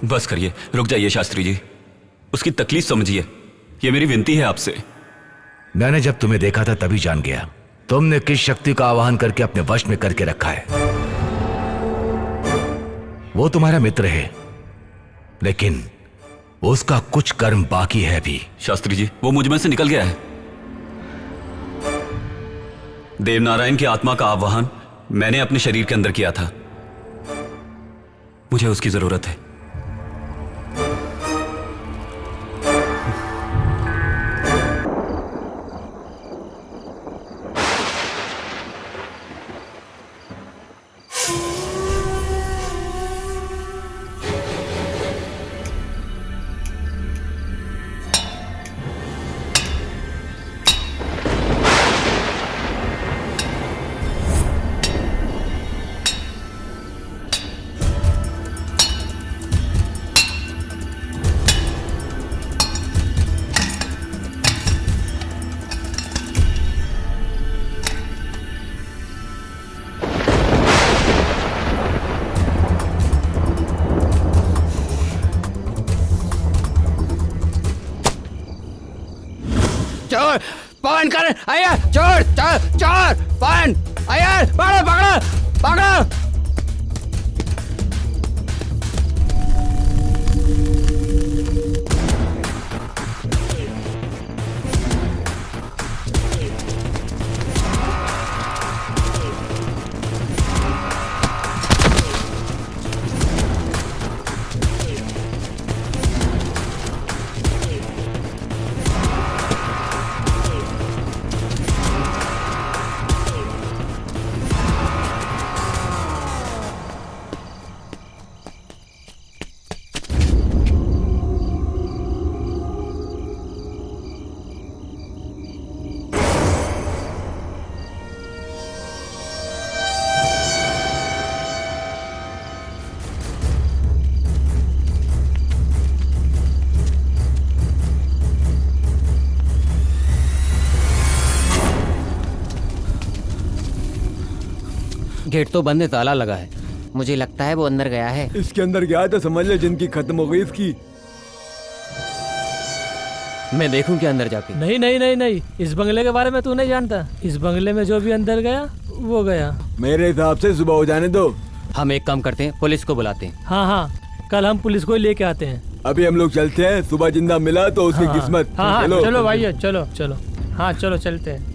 बस करिए, रुक जाइए शास्त्री जी, उसकी तकलीफ समझिए, ये मेरी विनती है आपसे। मैंने जब तुम्हें देखा था तभी जान गया तुमने किस शक्ति का आवाहन करके अपने वश में करके रखा है। वो तुम्हारा मित्र है, लेकिन उसका कुछ कर्म बाकी है भी। शास्त्री जी, वो मुझ में से निकल गया है। देवनारायण की आत्मा का आवाहन मैंने अपने शरीर के अंदर किया था। मुझे उसकी जरूरत है। चोर पवन कर आया, चोर चोर चोर पवन आया, पकड़ो पकड़ो पकड़ो। गेट तो बंद है, ताला लगा है। मुझे लगता है वो अंदर गया है। इसके अंदर गया तो समझ ले जिंदगी खत्म हो गई इसकी। मैं देखूं क्या अंदर जाके? नहीं नहीं नहीं नहीं, इस बंगले के बारे में तू नहीं जानता। इस बंगले में जो भी अंदर गया वो गया। मेरे हिसाब से सुबह हो जाने दो। हम एक काम करते हैं, पुलिस को बुलाते हैं। हाँ हाँ, कल हम पुलिस को लेके आते हैं। अभी हम लोग चलते हैं, सुबह जिंदा मिला तो उसकी हाँ, किस्मत। हाँ हाँ, चलो भाई, चलो चलो, हाँ चलो चलते हैं।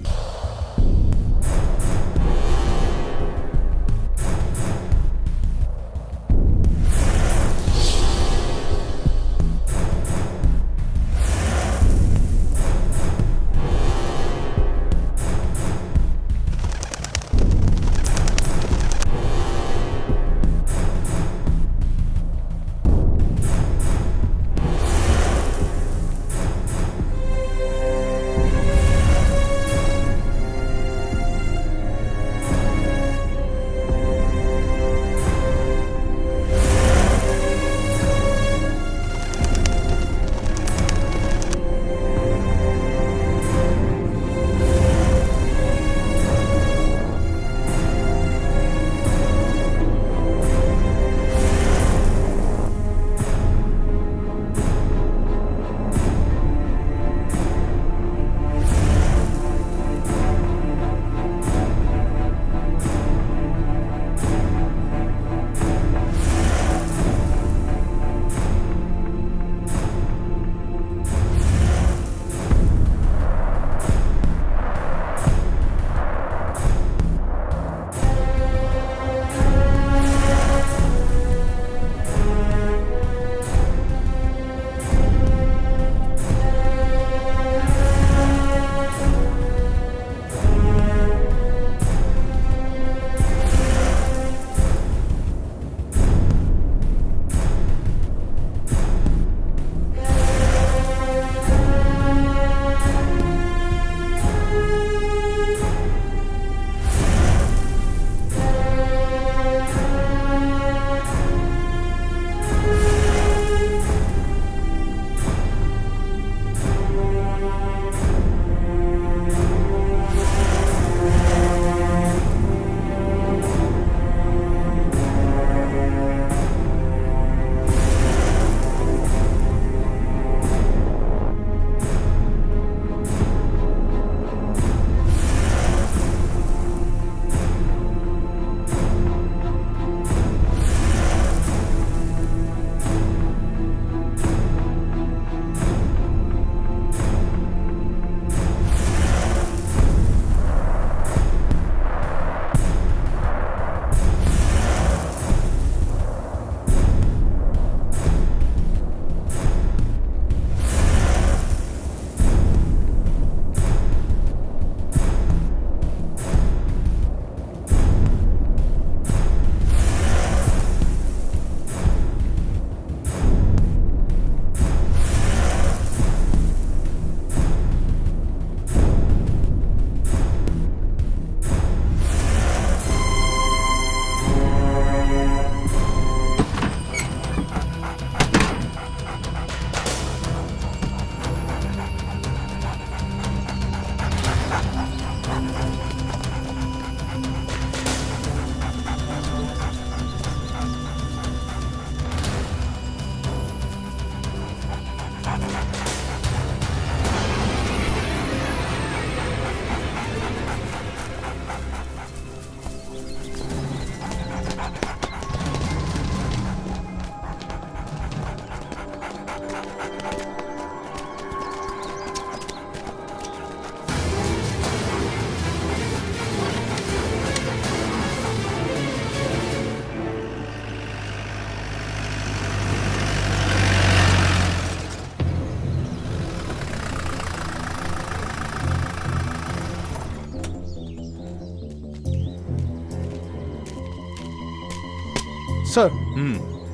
सर,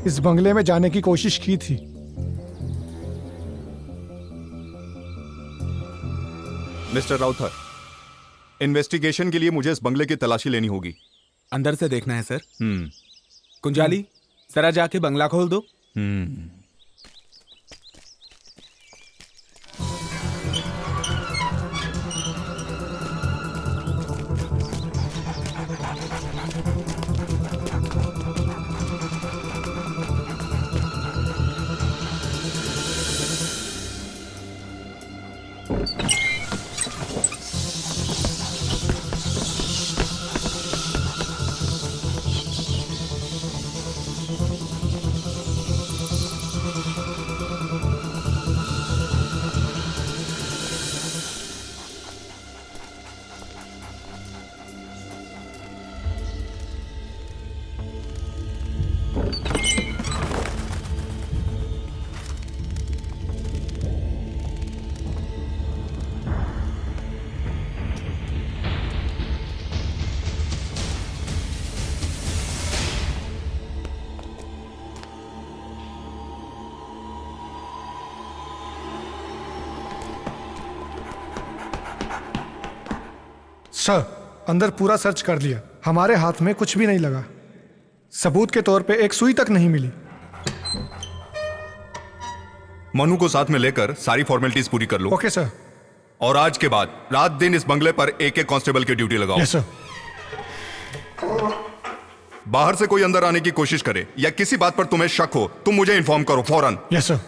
इस बंगले में जाने की कोशिश की थी। मिस्टर राउथर, इन्वेस्टिगेशन के लिए मुझे इस बंगले की तलाशी लेनी होगी। अंदर से देखना है सर। कुंजाली, जरा जाके बंगला खोल दो। सर, अंदर पूरा सर्च कर लिया, हमारे हाथ में कुछ भी नहीं लगा। सबूत के तौर पे एक सुई तक नहीं मिली। मनु को साथ में लेकर सारी फॉर्मेलिटीज पूरी कर लो। Okay sir. और आज के बाद रात दिन इस बंगले पर एक एक कांस्टेबल की ड्यूटी लगाओ। Yes sir. बाहर से कोई अंदर आने की कोशिश करे या किसी बात पर तुम्हें शक हो, तुम मुझे इन्फॉर्म करो फौरन। Yes sir.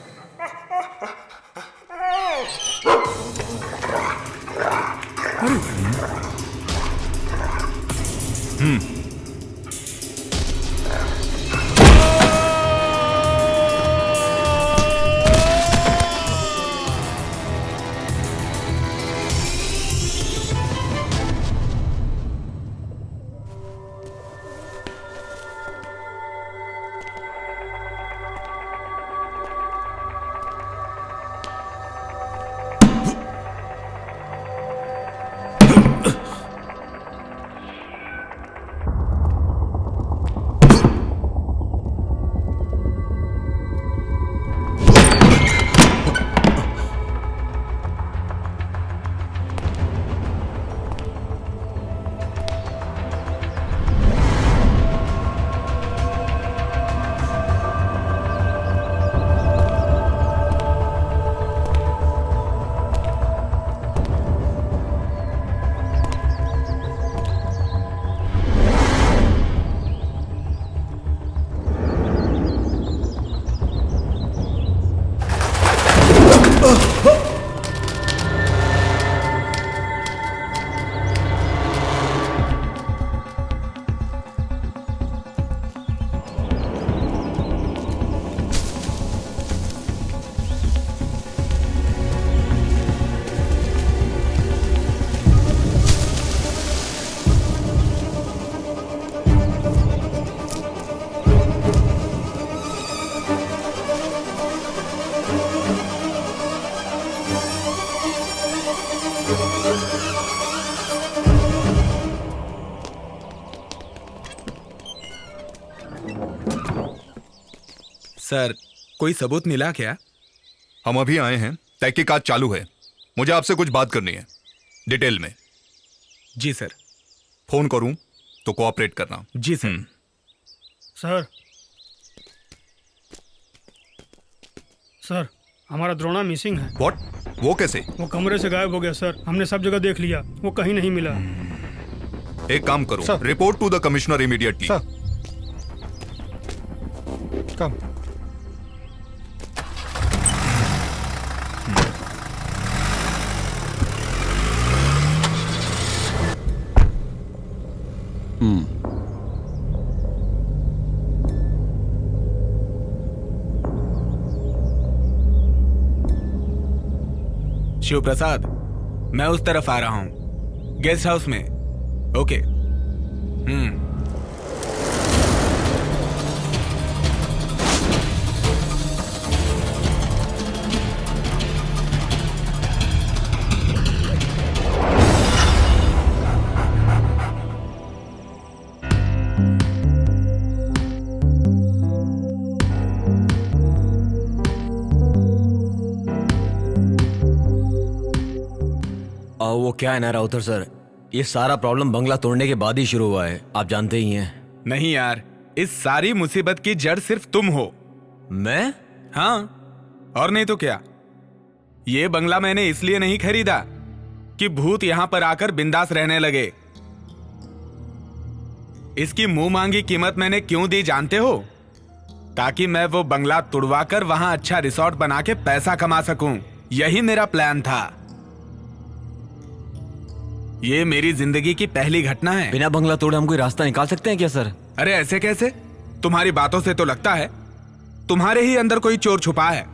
सर, कोई सबूत मिला क्या? हम अभी आए हैं, तहकीकात चालू है। मुझे आपसे कुछ बात करनी है, डिटेल में। जी सर। फोन करूं तो कोऑपरेट करना। जी सर। सर, सर, हमारा द्रोणा मिसिंग है। व्हाट? वो कैसे? वो कमरे से गायब हो गया सर। हमने सब जगह देख लिया, वो कहीं नहीं मिला। एक काम करो, sir. Report to the commissioner immediately. Sir, come. Shiv Prasad, मैं उस तरफ आ रहा हूं, गेस्ट हाउस में। ओके। वो क्या है ना राउतर सर, ये सारा प्रॉब्लम बंगला तोड़ने के बाद ही शुरू हुआ है, आप जानते ही हैं। नहीं यार, इस सारी मुसीबत की जड़ सिर्फ तुम हो। मैं? हाँ, और नहीं तो क्या। ये बंगला मैंने इसलिए नहीं खरीदा कि भूत यहां पर आकर बिंदास रहने लगे। इसकी मुंह मांगी कीमत मैंने क्यों दी जानते हो? ताकि मैं वो बंगला तुड़वाकर वहां अच्छा रिसोर्ट बना के पैसा कमा सकूं। यही मेरा प्लान था। ये मेरी जिंदगी की पहली घटना है। बिना बंगला तोड़े हम कोई रास्ता निकाल सकते हैं क्या सर? अरे ऐसे कैसे? तुम्हारी बातों से तो लगता है तुम्हारे ही अंदर कोई चोर छुपा है।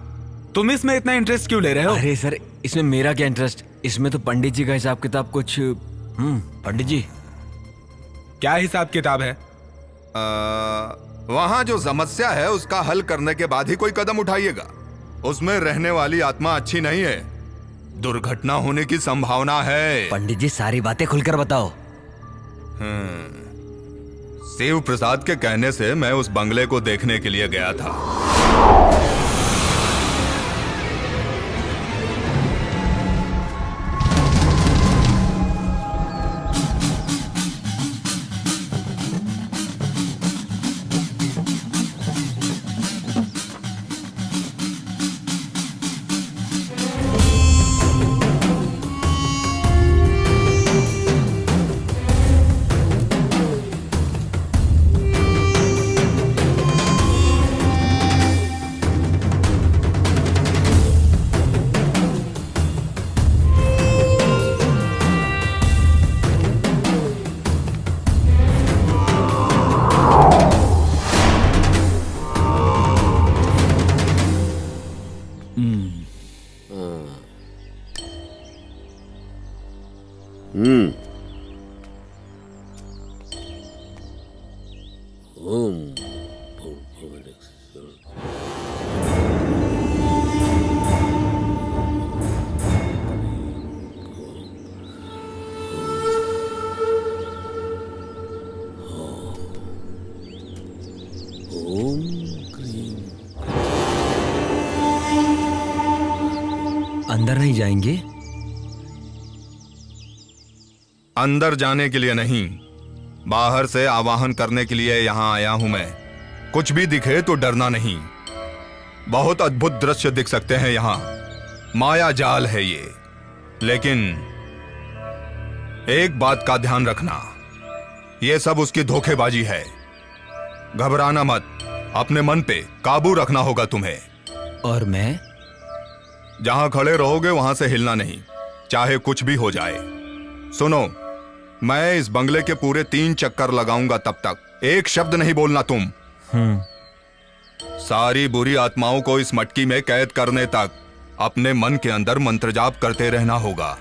तुम इसमें इतना इंटरेस्ट क्यों ले रहे हो? अरे सर, इसमें मेरा क्या इंटरेस्ट? इसमें तो पंडित जी का हिसाब किताब कुछ। पंडित जी क्या हिसाब किताब है? वहां जो समस्या है उसका हल करने के बाद ही कोई कदम उठाइएगा। उसमें रहने वाली आत्मा अच्छी नहीं है, दुर्घटना होने की संभावना है। पंडित जी सारी बातें खुलकर बताओ। शिव प्रसाद के कहने से मैं उस बंगले को देखने के लिए गया था। अंदर नहीं जाएंगे? अंदर जाने के लिए नहीं, बाहर से आवाहन करने के लिए यहां आया हूं मैं। कुछ भी दिखे तो डरना नहीं। बहुत अद्भुत दृश्य दिख सकते हैं यहां, माया जाल है ये। लेकिन एक बात का ध्यान रखना, ये सब उसकी धोखेबाजी है। घबराना मत, अपने मन पे काबू रखना होगा तुम्हें। और मैं? जहां खड़े रहोगे वहां से हिलना नहीं, चाहे कुछ भी हो जाए। सुनो, मैं इस बंगले के पूरे 3 चक्कर लगाऊंगा, तब तक एक शब्द नहीं बोलना तुम। सारी बुरी आत्माओं को इस मटकी में कैद करने तक अपने मन के अंदर मंत्र जाप करते रहना होगा।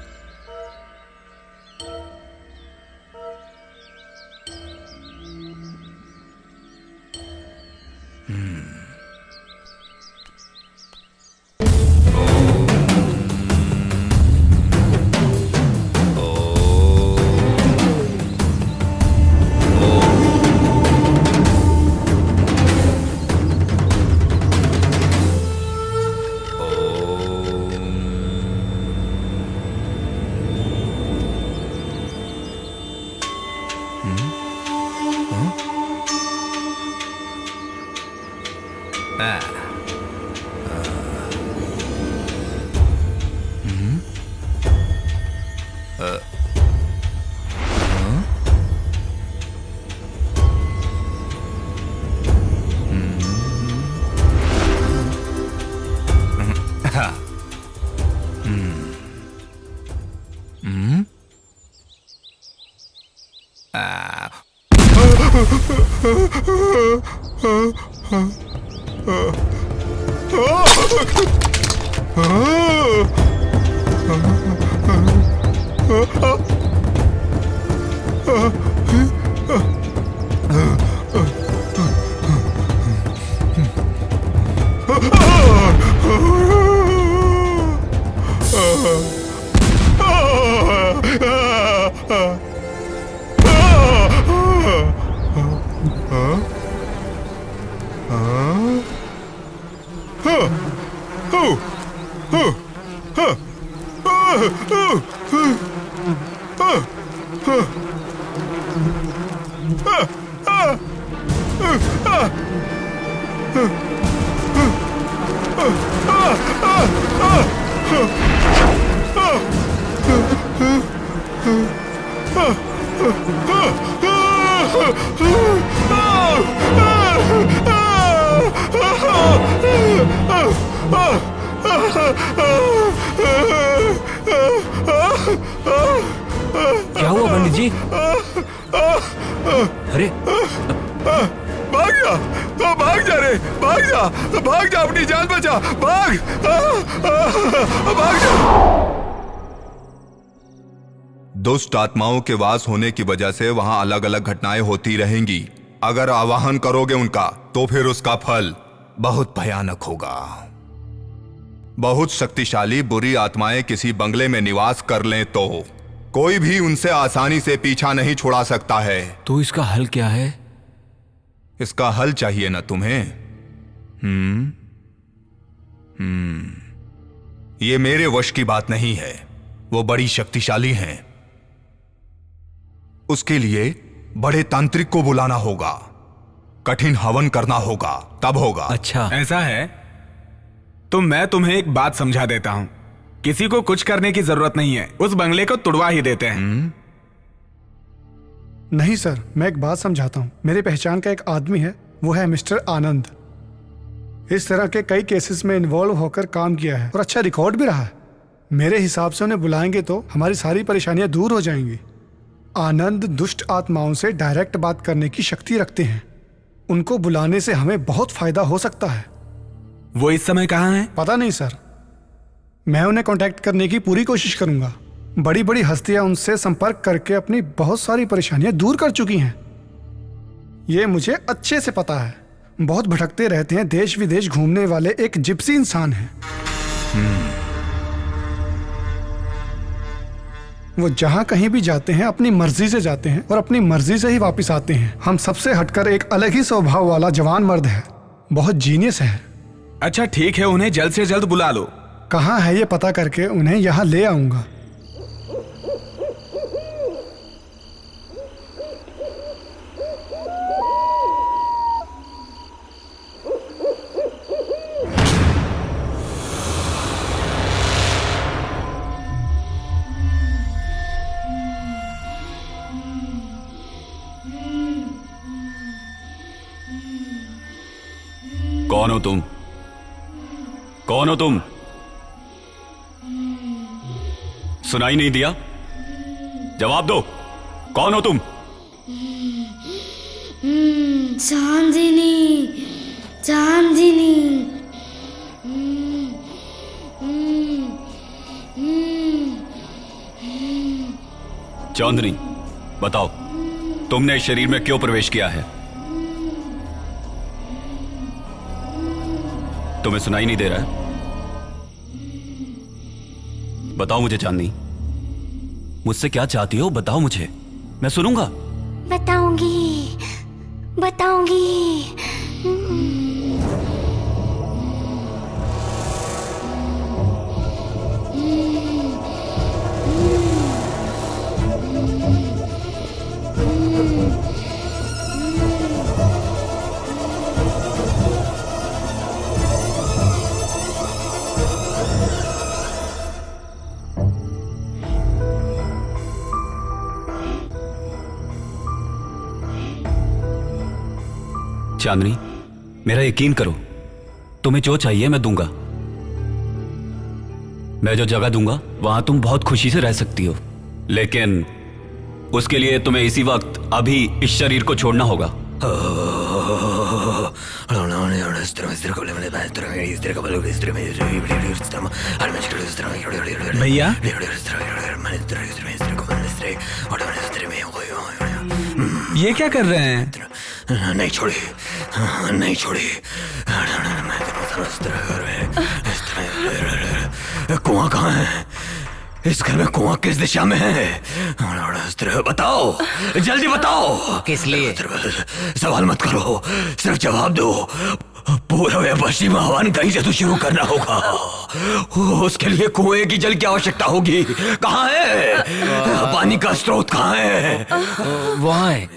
क्या हुआ पंडित जी? अरे भाग जा, भाग जा रे, भाग जा, अपनी जान बचा, भाग जा। दुष्ट आत्माओं के वास होने की वजह से वहां अलग अलग घटनाएं होती रहेंगी। अगर आवाहन करोगे उनका तो फिर उसका फल बहुत भयानक होगा। बहुत शक्तिशाली बुरी आत्माएं किसी बंगले में निवास कर लें तो कोई भी उनसे आसानी से पीछा नहीं छुड़ा सकता है। तो इसका हल क्या है? इसका हल चाहिए ना तुम्हें? ये मेरे वश की बात नहीं है, वो बड़ी शक्तिशाली हैं। उसके लिए बड़े तांत्रिक को बुलाना होगा, कठिन हवन करना होगा, तब होगा। अच्छा, ऐसा है तो मैं तुम्हें एक बात समझा देता हूं। किसी को कुछ करने की जरूरत नहीं है, उस बंगले को तुड़वा ही देते हैं। नहीं सर, मैं एक बात समझाता हूँ। मेरी पहचान का एक आदमी है, वो है मिस्टर आनंद। इस तरह के कई केसेस में इन्वॉल्व होकर काम किया है और अच्छा रिकॉर्ड भी रहा है। मेरे हिसाब से उन्हें बुलाएंगे तो हमारी सारी परेशानियां दूर हो जाएंगी। आनंद दुष्ट आत्माओं से डायरेक्ट बात करने की शक्ति रखते हैं। उनको बुलाने से हमें बहुत फायदा हो सकता है। वो इस समय कहाँ हैं? पता नहीं सर, मैं उन्हें कांटेक्ट करने की पूरी कोशिश करूंगा। बड़ी बड़ी हस्तियां उनसे संपर्क करके अपनी बहुत सारी परेशानियां दूर कर चुकी हैं। ये मुझे अच्छे से पता है। बहुत भटकते रहते हैं, देश विदेश घूमने वाले एक जिप्सी इंसान हैं। वो जहां कहीं भी जाते हैं अपनी मर्जी से जाते हैं और अपनी मर्जी से ही वापस आते हैं। हम सबसे हटकर एक अलग ही स्वभाव वाला जवान मर्द है, बहुत जीनियस है। अच्छा ठीक है, उन्हें जल्द से जल्द बुला लो। कहाँ है ये पता करके उन्हें यहाँ ले आऊंगा। कौन हो तुम? कौन हो तुम? सुनाई नहीं दिया? जवाब दो, कौन हो तुम? चांदनी, चांदनी। चांदनी, बताओ तुमने इस शरीर में क्यों प्रवेश किया है? तुम्हें सुनाई नहीं दे रहा है? बताओ मुझे चांदनी, मुझसे क्या चाहती हो? बताओ मुझे, मैं सुनूंगा। बताऊंगी, बताऊंगी। चांदनी, मेरा यकीन करो, तुम्हें जो चाहिए मैं दूंगा। मैं जो जगह दूंगा वहां तुम बहुत खुशी से रह सकती हो, लेकिन उसके लिए तुम्हें इसी वक्त अभी इस शरीर को छोड़ना होगा। भैया, ये क्या कर रहे हैं? नहीं छोड़ी, नहीं छोड़ी। कुआं कहाँ है? इस घर में कुआं किस दिशा में है? बताओ, जल्दी बताओ। किस लिए? सवाल मत करो, सिर्फ जवाब दो। पूर्व या पश्चिम आह्वान कहीं से तो शुरू करना होगा। उसके लिए कुएं की जल की आवश्यकता होगी। कहाँ है पानी का स्रोत? कहाँ है? वहाँ है।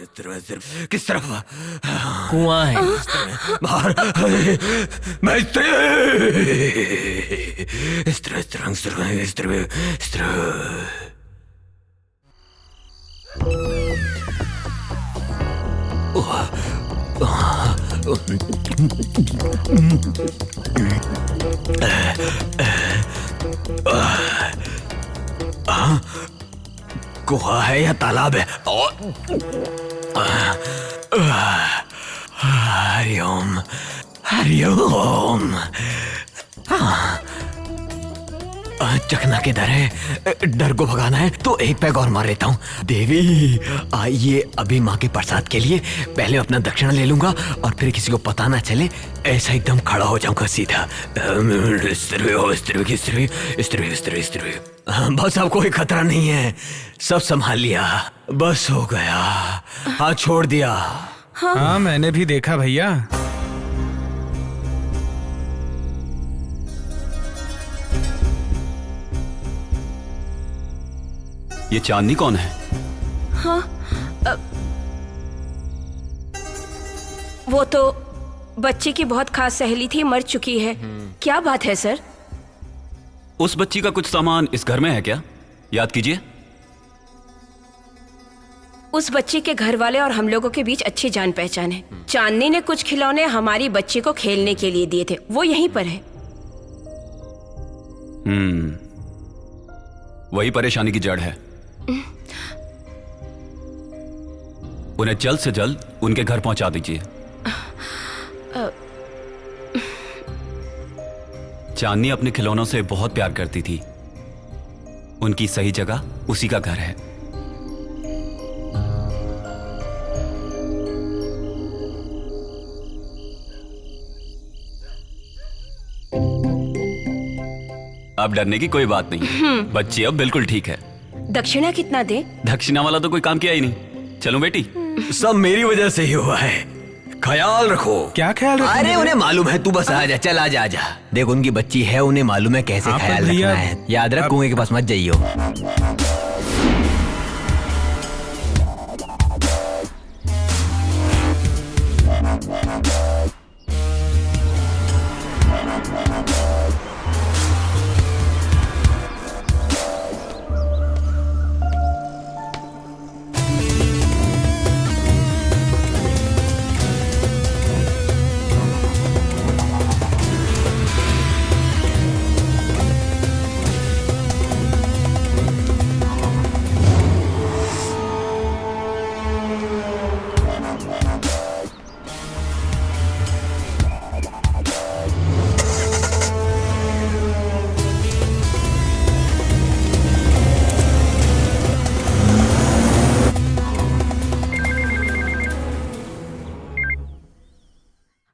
किस तरफ? कुआं है। बाहर। मैं गुहा है या तालाब है? हरिओम हरिओम। चखना किधर है? डर को भगाना है तो एक पैग और मार लेता हूँ। देवी आइए, अभी माँ के प्रसाद के लिए पहले अपना दक्षिणा ले लूंगा और फिर किसी को पता ना चले, ऐसा एकदम खड़ा हो जाऊंगा सीधा। बस अब कोई खतरा नहीं है, सब संभाल लिया, बस हो गया। हाँ छोड़ दिया। हाँ मैंने भी देखा भैया। ये चांदनी कौन है? हाँ वो तो बच्ची की बहुत खास सहेली थी, मर चुकी है। क्या बात है सर? उस बच्ची का कुछ सामान इस घर में है क्या? याद कीजिए। उस बच्ची के घर वाले और हम लोगों के बीच अच्छी जान पहचान है। चांदनी ने कुछ खिलौने हमारी बच्ची को खेलने के लिए दिए थे, वो यहीं पर है। वही परेशानी की जड़ है। उन्हें जल्द से जल्द उनके घर पहुंचा दीजिए। चांदनी अपने खिलौनों से बहुत प्यार करती थी, उनकी सही जगह उसी का घर है। अब डरने की कोई बात नहीं, बच्ची अब बिल्कुल ठीक है। दक्षिणा कितना दे? दक्षिणा वाला तो कोई काम किया ही नहीं। चलो बेटी। सब मेरी वजह से ही हुआ है, ख्याल रखो। क्या ख्याल रखो? अरे उन्हें मालूम है, तू बस आ जा, चल आ जा, आ जा। देख उनकी बच्ची है, उन्हें मालूम है कैसे हाँ, ख्याल भैया, रखना है। याद रख, कुएं के पास मत जाइयो।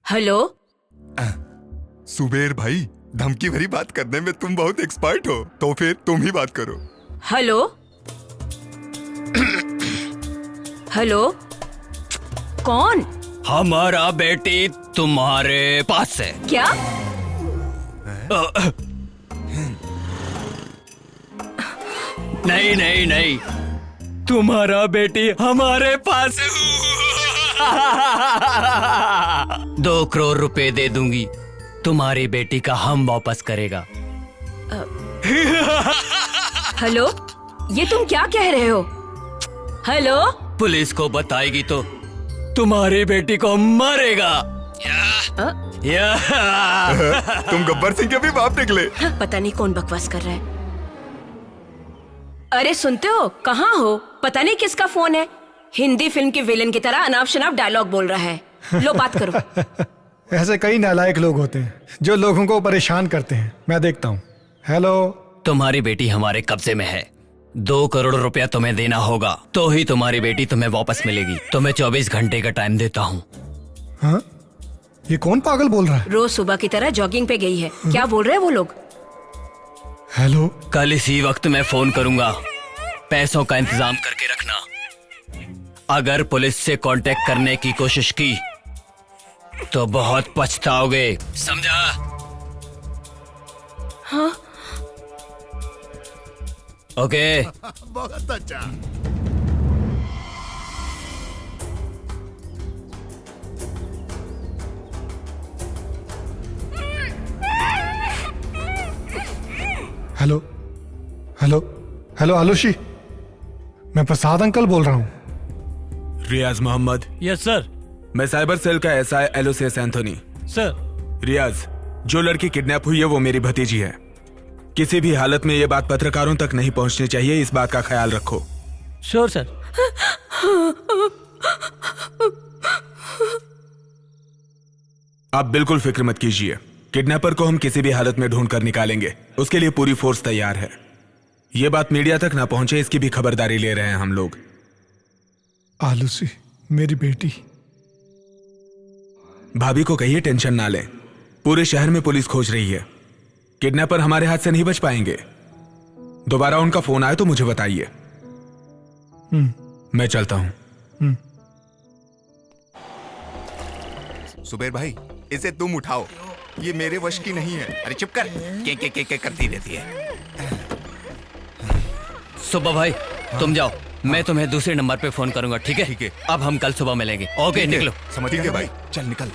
हेलो सुबेर भाई, धमकी भरी बात करने में तुम बहुत एक्सपर्ट हो, तो फिर तुम ही बात करो। हेलो हेलो कौन? हमारा बेटी तुम्हारे पास है। क्या? नहीं नहीं नहीं, तुम्हारा बेटी हमारे पास है। 2 करोड़ रुपए दे दूंगी, तुम्हारी बेटी का हम वापस करेगा। हेलो, ये तुम क्या कह रहे हो? हेलो, पुलिस को बताएगी तो तुम्हारी बेटी को मारेगा। तुम गब्बर सिंह के भी बाप निकले। पता नहीं कौन बकवास कर रहा है। अरे सुनते हो, कहाँ हो? पता नहीं किसका फोन है। हिंदी फिल्म के विलेन की तरह अनाप शनाप डायलॉग बोल रहा है। लो बात करो। ऐसे कई नालायक लोग होते हैं जो लोगों को परेशान करते हैं। मैं देखता हूँ। हेलो, तुम्हारी बेटी हमारे कब्जे में है। 2 करोड़ रुपया तुम्हें देना होगा, तो ही तुम्हारी बेटी तुम्हें वापस मिलेगी। तुम्हें 24 घंटे का टाइम देता हूँ। हाँ? ये कौन पागल बोल रहा है? रोज सुबह की तरह जॉगिंग पे गई है। क्या बोल रहे हैं वो लोग? हेलो, कल इसी वक्त मैं फोन करूंगा, पैसों का इंतजाम करके रखना। अगर पुलिस से कांटेक्ट करने की कोशिश की तो बहुत पछताओगे, समझा? हाँ। ओके। बहुत अच्छा। हेलो हेलो हेलो आलूशी, मैं प्रसाद अंकल बोल रहा हूँ। रियाज मोहम्मद। Yes sir. मैं साइबर सेल का एसआई एलोसियस एंथोनी। सर। रियाज, जो लड़की किडनैप हुई है वो मेरी भतीजी है। किसी भी हालत में ये बात पत्रकारों तक नहीं पहुंचनी चाहिए, इस बात का ख्याल रखो। Sure sir. आप बिल्कुल फिक्र मत कीजिए, किडनैपर को हम किसी भी हालत में ढूंढ कर निकालेंगे। उसके लिए पूरी फोर्स तैयार है। ये बात मीडिया तक ना पहुंचे, इसकी भी खबरदारी ले रहे हैं हम लोग। आलूसी, मेरी बेटी। भाभी को कहिए टेंशन ना लें, पूरे शहर में पुलिस खोज रही है। किडनैपर हमारे हाथ से नहीं बच पाएंगे। दोबारा उनका फोन आए तो मुझे बताइए। मैं चलता हूं। सुबेर भाई, इसे तुम उठाओ, ये मेरे वश की नहीं है। अरे चुप कर, के करती रहती है। सुबह भाई, तुम जाओ, मैं तुम्हें दूसरे नंबर पे फोन करूंगा, ठीक है? ठीक है। अब हम कल सुबह मिलेंगे। ओके, निकलो। समझ गए भाई, चल निकल।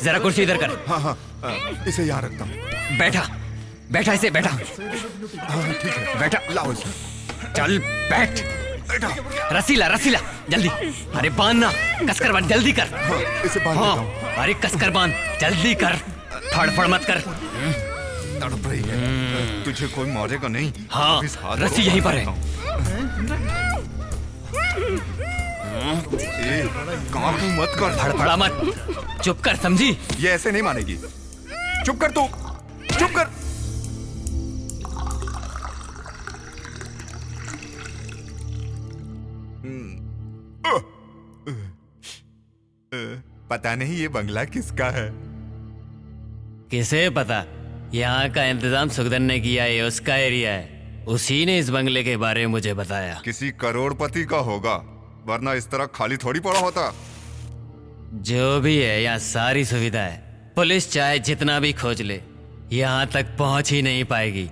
जरा कुर्सी इधर कर। हाँ, इसे यहाँ रखता हूँ। बैठा बैठा, इसे बैठा। हाँ ठीक है, बैठा। लाओ इसे। चल बैठ। रसीला रसीला, जल्दी। अरे बांध ना, कसकर बांध, जल्दी कर। हाँ, इसे बांध देता हूँ। अरे कसकर बांध, जल्दी कर, फड़फड़ मत कर। तड़प रही है, तुझे कोई मारेगा नहीं। हाँ, रस्सी यहीं पर है। काम मत कर, फड़फड़ा मत, चुप कर, समझी? ये ऐसे नहीं मानेगी। चुप कर तू, चुप कर। पता नहीं ये बंगला किसका है। किसे पता? यहाँ का इंतजाम सुखदन ने किया है, उसका एरिया है। उसी ने इस बंगले के बारे में मुझे बताया। किसी करोड़पति का होगा, वरना इस तरह खाली थोड़ी पड़ा होता। जो भी है, यहाँ सारी सुविधा है। पुलिस चाहे जितना भी खोज ले, यहाँ तक पहुंच ही नहीं पाएगी।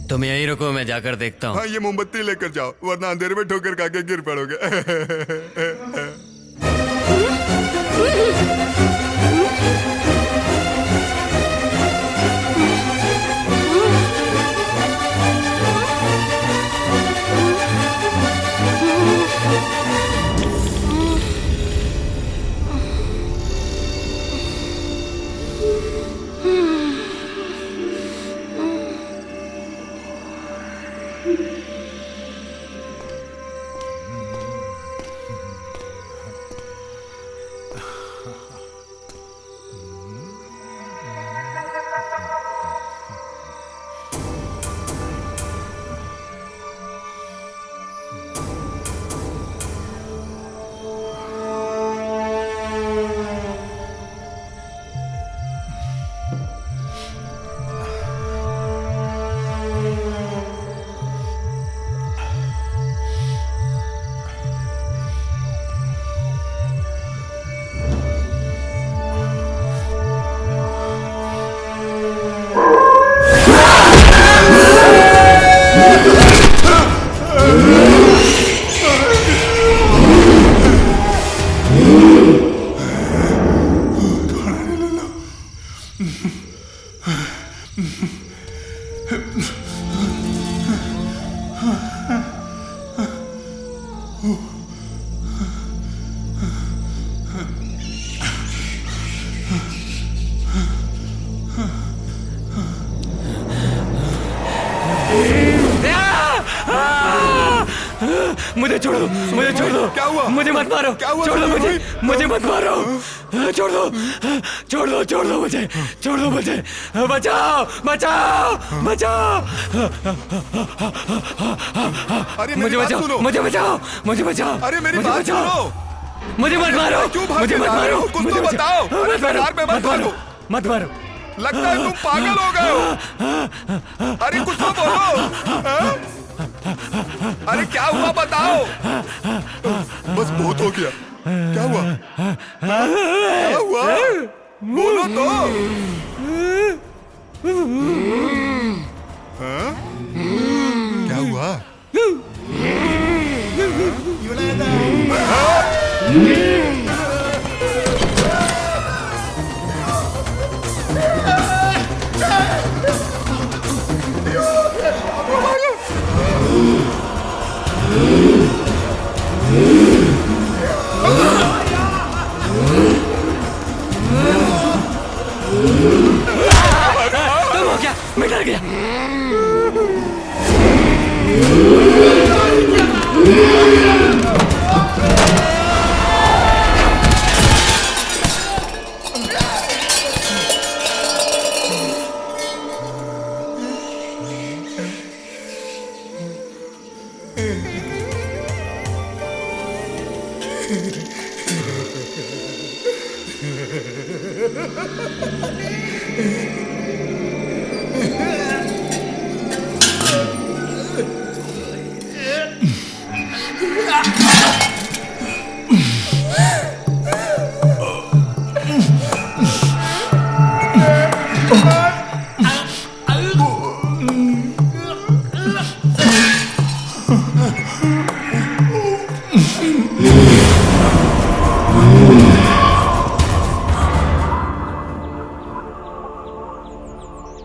तुम यहीं रुको, मैं जाकर देखता हूँ। हाँ, ये मोमबत्ती लेकर जाओ, वरना अंधेरे में ठोकर खा के गिर पड़ोगे। मुझे छोड़ दो, मुझे छोड़ दो। क्या हुआ? मुझे मत मारो। क्या हुआ? छोड़ दो मुझे, मुझे मत मारो। छोड़ दो, छोड़ दो, छोड़ दो मुझे, छोड़ दो मुझे। बचाओ, बचाओ, बचाओ। अरे मुझे बचाओ, मुझे बचाओ, मुझे बचाओ। अरे मेरी मुझे बात बचाओ। सुनो। मुझे मत मारो, क्यों भागे मुझे मत जा रहे मारो। हो? कुछ मुझे तो बताओ। मत अरे मारो, कार में मत मत मारो, भागो। मत मारो। लगता है तुम पागल हो गए हो। अरे कुछ तो बोलो। हाँ? अरे क्या हुआ बताओ। बस बहुत हो गया। क्या हुआ? क्या हुआ? बोलो तो। हाँ? क्या हुआ? तुम हो क्या? मैं डर गया।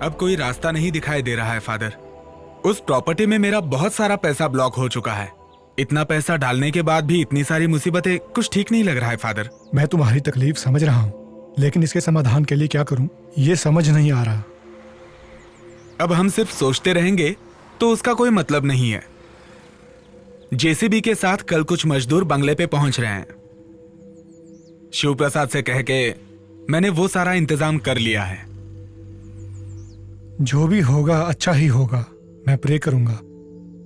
अब कोई रास्ता नहीं दिखाई दे रहा है फादर। उस प्रॉपर्टी में मेरा बहुत सारा पैसा ब्लॉक हो चुका है। इतना पैसा डालने के बाद भी इतनी सारी मुसीबतें, कुछ ठीक नहीं लग रहा है फादर। मैं तुम्हारी तकलीफ समझ रहा हूँ, लेकिन इसके समाधान के लिए क्या करूँ ये समझ नहीं आ रहा। अब हम सिर्फ सोचते रहेंगे तो उसका कोई मतलब नहीं है। जेसीबी के साथ कल कुछ मजदूर बंगले पे पहुंच रहे हैं। शिव प्रसाद से कह के मैंने वो सारा इंतजाम कर लिया है। जो भी होगा अच्छा ही होगा, मैं प्रे करूंगा।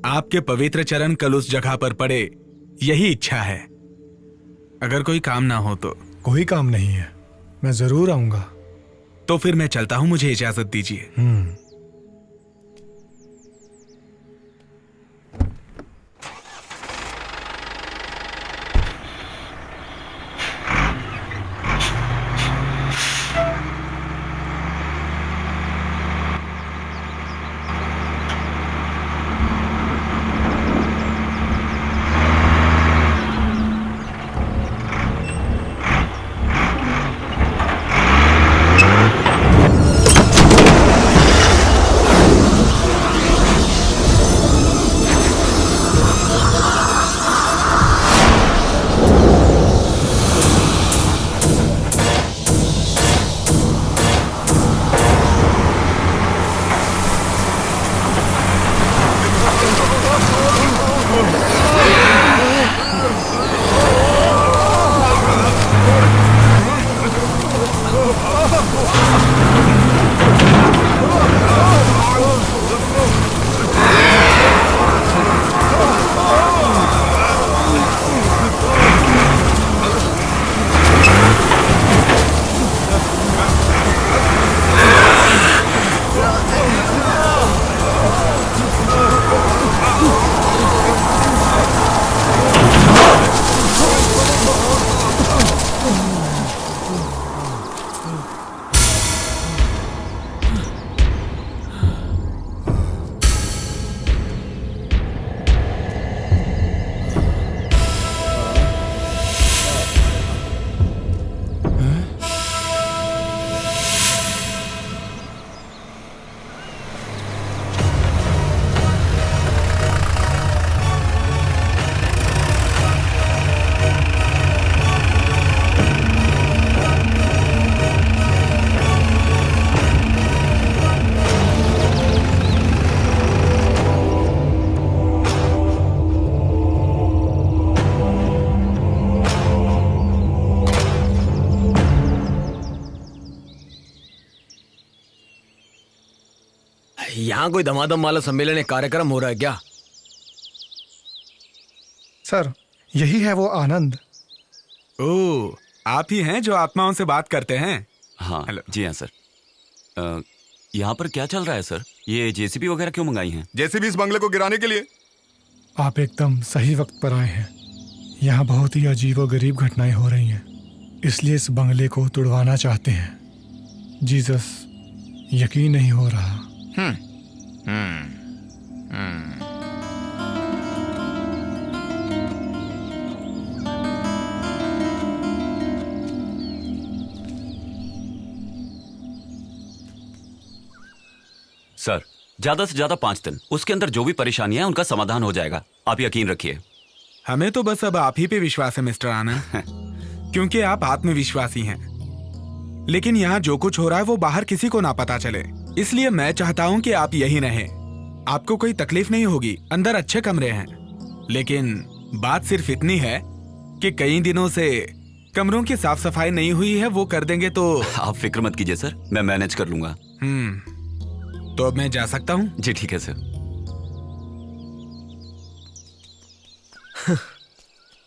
आपके पवित्र चरण कल उस जगह पर पड़े, यही इच्छा है। अगर कोई काम ना हो तो। कोई काम नहीं है, मैं जरूर आऊंगा। तो फिर मैं चलता हूं, मुझे इजाजत दीजिए। यहाँ कोई धमाधम वाला सम्मेलन एक कार्यक्रम हो रहा है क्या? सर, यही है वो आनंद। ओह, आप ही हैं जो आत्माओं से बात करते हैं? हाँ हेलो। जी हाँ सर। यहाँ पर क्या चल रहा है सर? ये जेसीबी वगैरह क्यों मंगाई हैं? जेसीबी इस बंगले को गिराने के लिए। आप एकदम सही वक्त पर आए हैं। यहाँ बहुत ही अजीब और गरीब घटनाएं हो रही हैं, इसलिए इस बंगले को तुड़वाना चाहते हैं। जीसस, यकीन नहीं हो रहा। सर ज्यादा से ज्यादा 5 दिन, उसके अंदर जो भी परेशानियां हैं उनका समाधान हो जाएगा, आप यकीन रखिए। हमें तो बस अब आप ही पे विश्वास है मिस्टर आनंद, क्योंकि आप आत्मविश्वासी हैं। लेकिन यहाँ जो कुछ हो रहा है वो बाहर किसी को ना पता चले, इसलिए मैं चाहता हूँ कि आप यही रहें। आपको कोई तकलीफ नहीं होगी, अंदर अच्छे कमरे हैं। लेकिन बात सिर्फ इतनी है कि कई दिनों से कमरों की साफ सफाई नहीं हुई है, वो कर देंगे तो। आप फिक्र मत कीजिए सर, मैं मैनेज कर लूंगा। तो अब मैं जा सकता हूँ? जी ठीक है सर।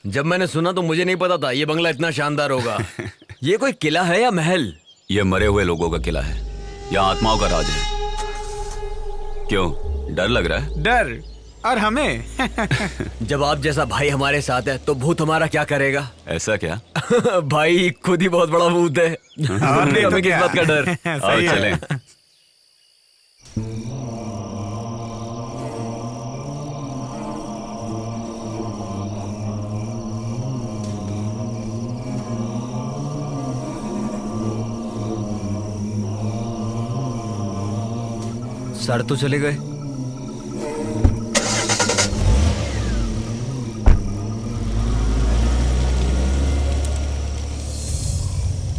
जब मैंने सुना तो मुझे नहीं पता था ये बंगला इतना शानदार होगा। ये कोई किला है या महल? ये मरे हुए लोगों का किला है, यहाँ आत्माओं का राज है। क्यों, डर लग रहा है? डर? और हमें? जब आप जैसा भाई हमारे साथ है तो भूत हमारा क्या करेगा? ऐसा क्या? भाई खुद ही बहुत बड़ा भूत है। हमें किस बात का डर? आओ चलें। सर तो चले गए।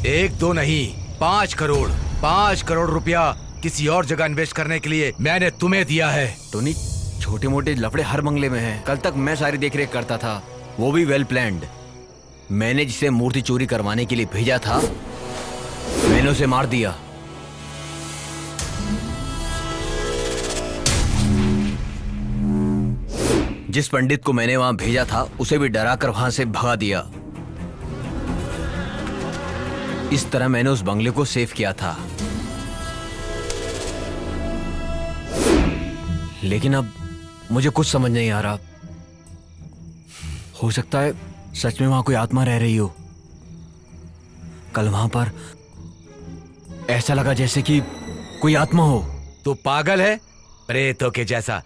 एक दो नहीं, 5 करोड़, 5 करोड़ रुपया किसी और जगह इन्वेस्ट करने के लिए मैंने तुम्हें दिया है। टोनी, छोटे मोटे लफड़े हर बंगले में हैं। कल तक मैं सारी देखरेख करता था, वो भी वेल प्लान्ड। मैंने जिसे मूर्ति चोरी करवाने के लिए भेजा था, मैंने उसे मार दिया। जिस पंडित को मैंने वहां भेजा था उसे भी डराकर वहां से भगा दिया। इस तरह मैंने उस बंगले को सेव किया था। लेकिन अब मुझे कुछ समझ नहीं आ रहा। हो सकता है सच में वहां कोई आत्मा रह रही हो। कल वहां पर ऐसा लगा जैसे कि कोई आत्मा हो। तू पागल है? प्रेतों के जैसा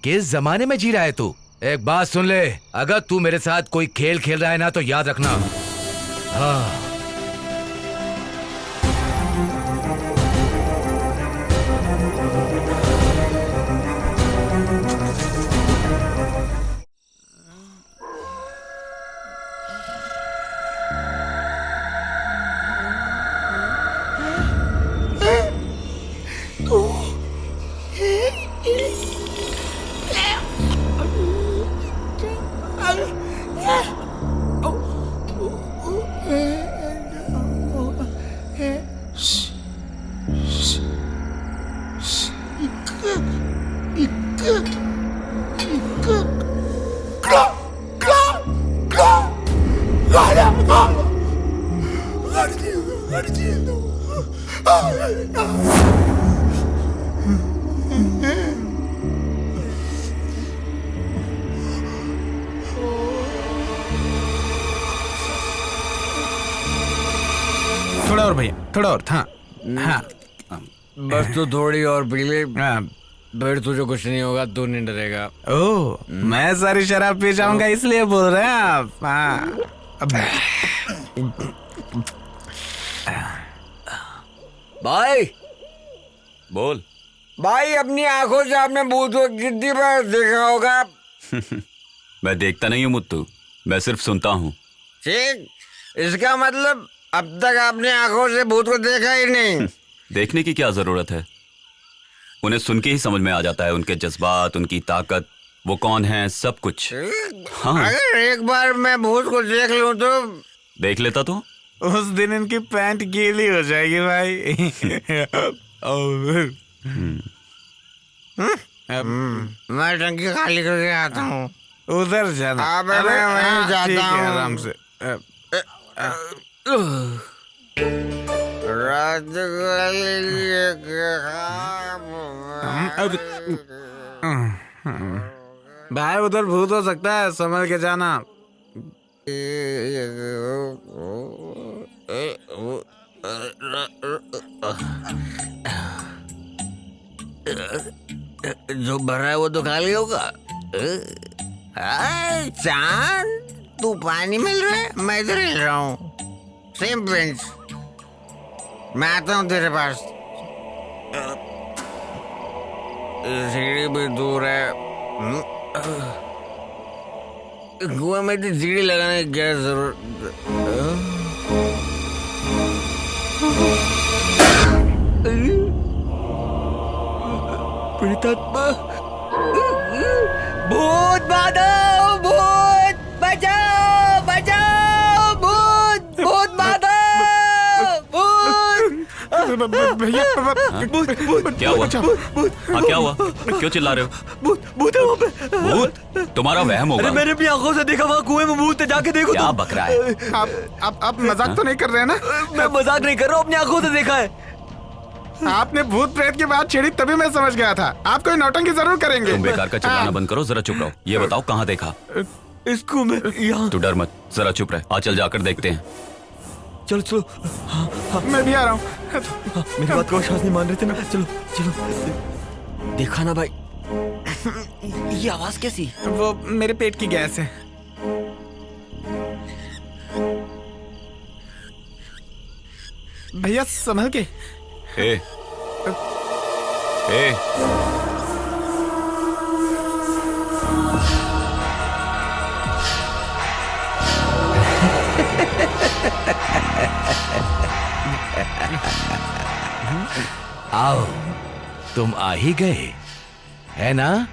किस जमाने में जी रहा है तू? एक बात सुन ले, अगर तू मेरे साथ कोई खेल खेल रहा है ना तो याद रखना। हाँ। थोड़ा और भैया, थोड़ा और। हाँ हाँ, बस तो थोड़ी और पी ले, फिर तुझे कुछ नहीं होगा, तू नहीं डरेगा। ओह, मैं सारी शराब पी जाऊंगा इसलिए बोल रहे हैं आप? हाँ। भाई बोल। भाई, अपनी आंखों से आपने भूत को कितनी बार देखा होगा? मैं देखता नहीं हूँ मुत्तू, मैं सिर्फ सुनता हूँ। ठीक, इसका मतलब अब तक आपने आंखों से भूत को देखा ही नहीं। देखने की क्या जरूरत है, उन्हें सुन के ही समझ में आ जाता है, उनके जज्बात, उनकी ताकत, वो कौन है, सब कुछ। हाँ। अगर एक बार मैं भूत को देख लूं तो? देख लेता तो उस दिन इनकी पैंट गीली हो जाएगी भाई। मैं टंकी खाली करके आता हूँ। उधर जाना। अबे मैं वहीं जाता ठीक है, हूँ। आराम से। रात भाई उधर भूत हो सकता है, संभल के जाना। जो भरा है वो तो खाली होगा। चांद, तू पानी मिल रहा है, मैं इधर हिल रहा हूँ। सेम बेंच, मैं आता हूँ तेरे पास। सीढ़ी भी दूर है। कुआं में तो सीढ़ी लगाने की क्या जरूरत। प्रेतात्मा, भूत बाधव, भूत बचाओ, बचाओ, भूत, भूत बाधव, भूत। भैया क्या हुआ? हाँ क्या हुआ? क्यों चिल्ला रहे हो? भूत, भूत है वहाँ पे। भूत? तुम्हारा वहम होगा। अरे मैंने अपनी आंखों से देखा, वहाँ कुएं में भूत है, जाके देखो। क्या बक रहा है? आप मजाक तो नहीं कर रहे हैं ना? मैं मजाक नहीं कर रहा हूँ, अपनी आंखों से देखा है। आपने भूत प्रेत की बात छेड़ी तभी मैं समझ गया था। आप कोई नौटंकी जरूर करेंगे। तुम बेकार का चिल्लाना बंद करो, जरा चुप रहो। ये बताओ कहाँ देखा? इसको मैं यहाँ। तू डर मत, जरा चुप रहे। चल जाकर देखते हैं। चलो चलो। हाँ, मैं भी आ रहा हूँ। मेरी बात को विश्वास नहीं मान रहे थे ना। चलो चलो। देखा ना भाई, ये आवाज कैसी? वो मेरे पेट की गैस है। भैया संभल के। ए, ए, आओ, तुम आ ही गए, है ना?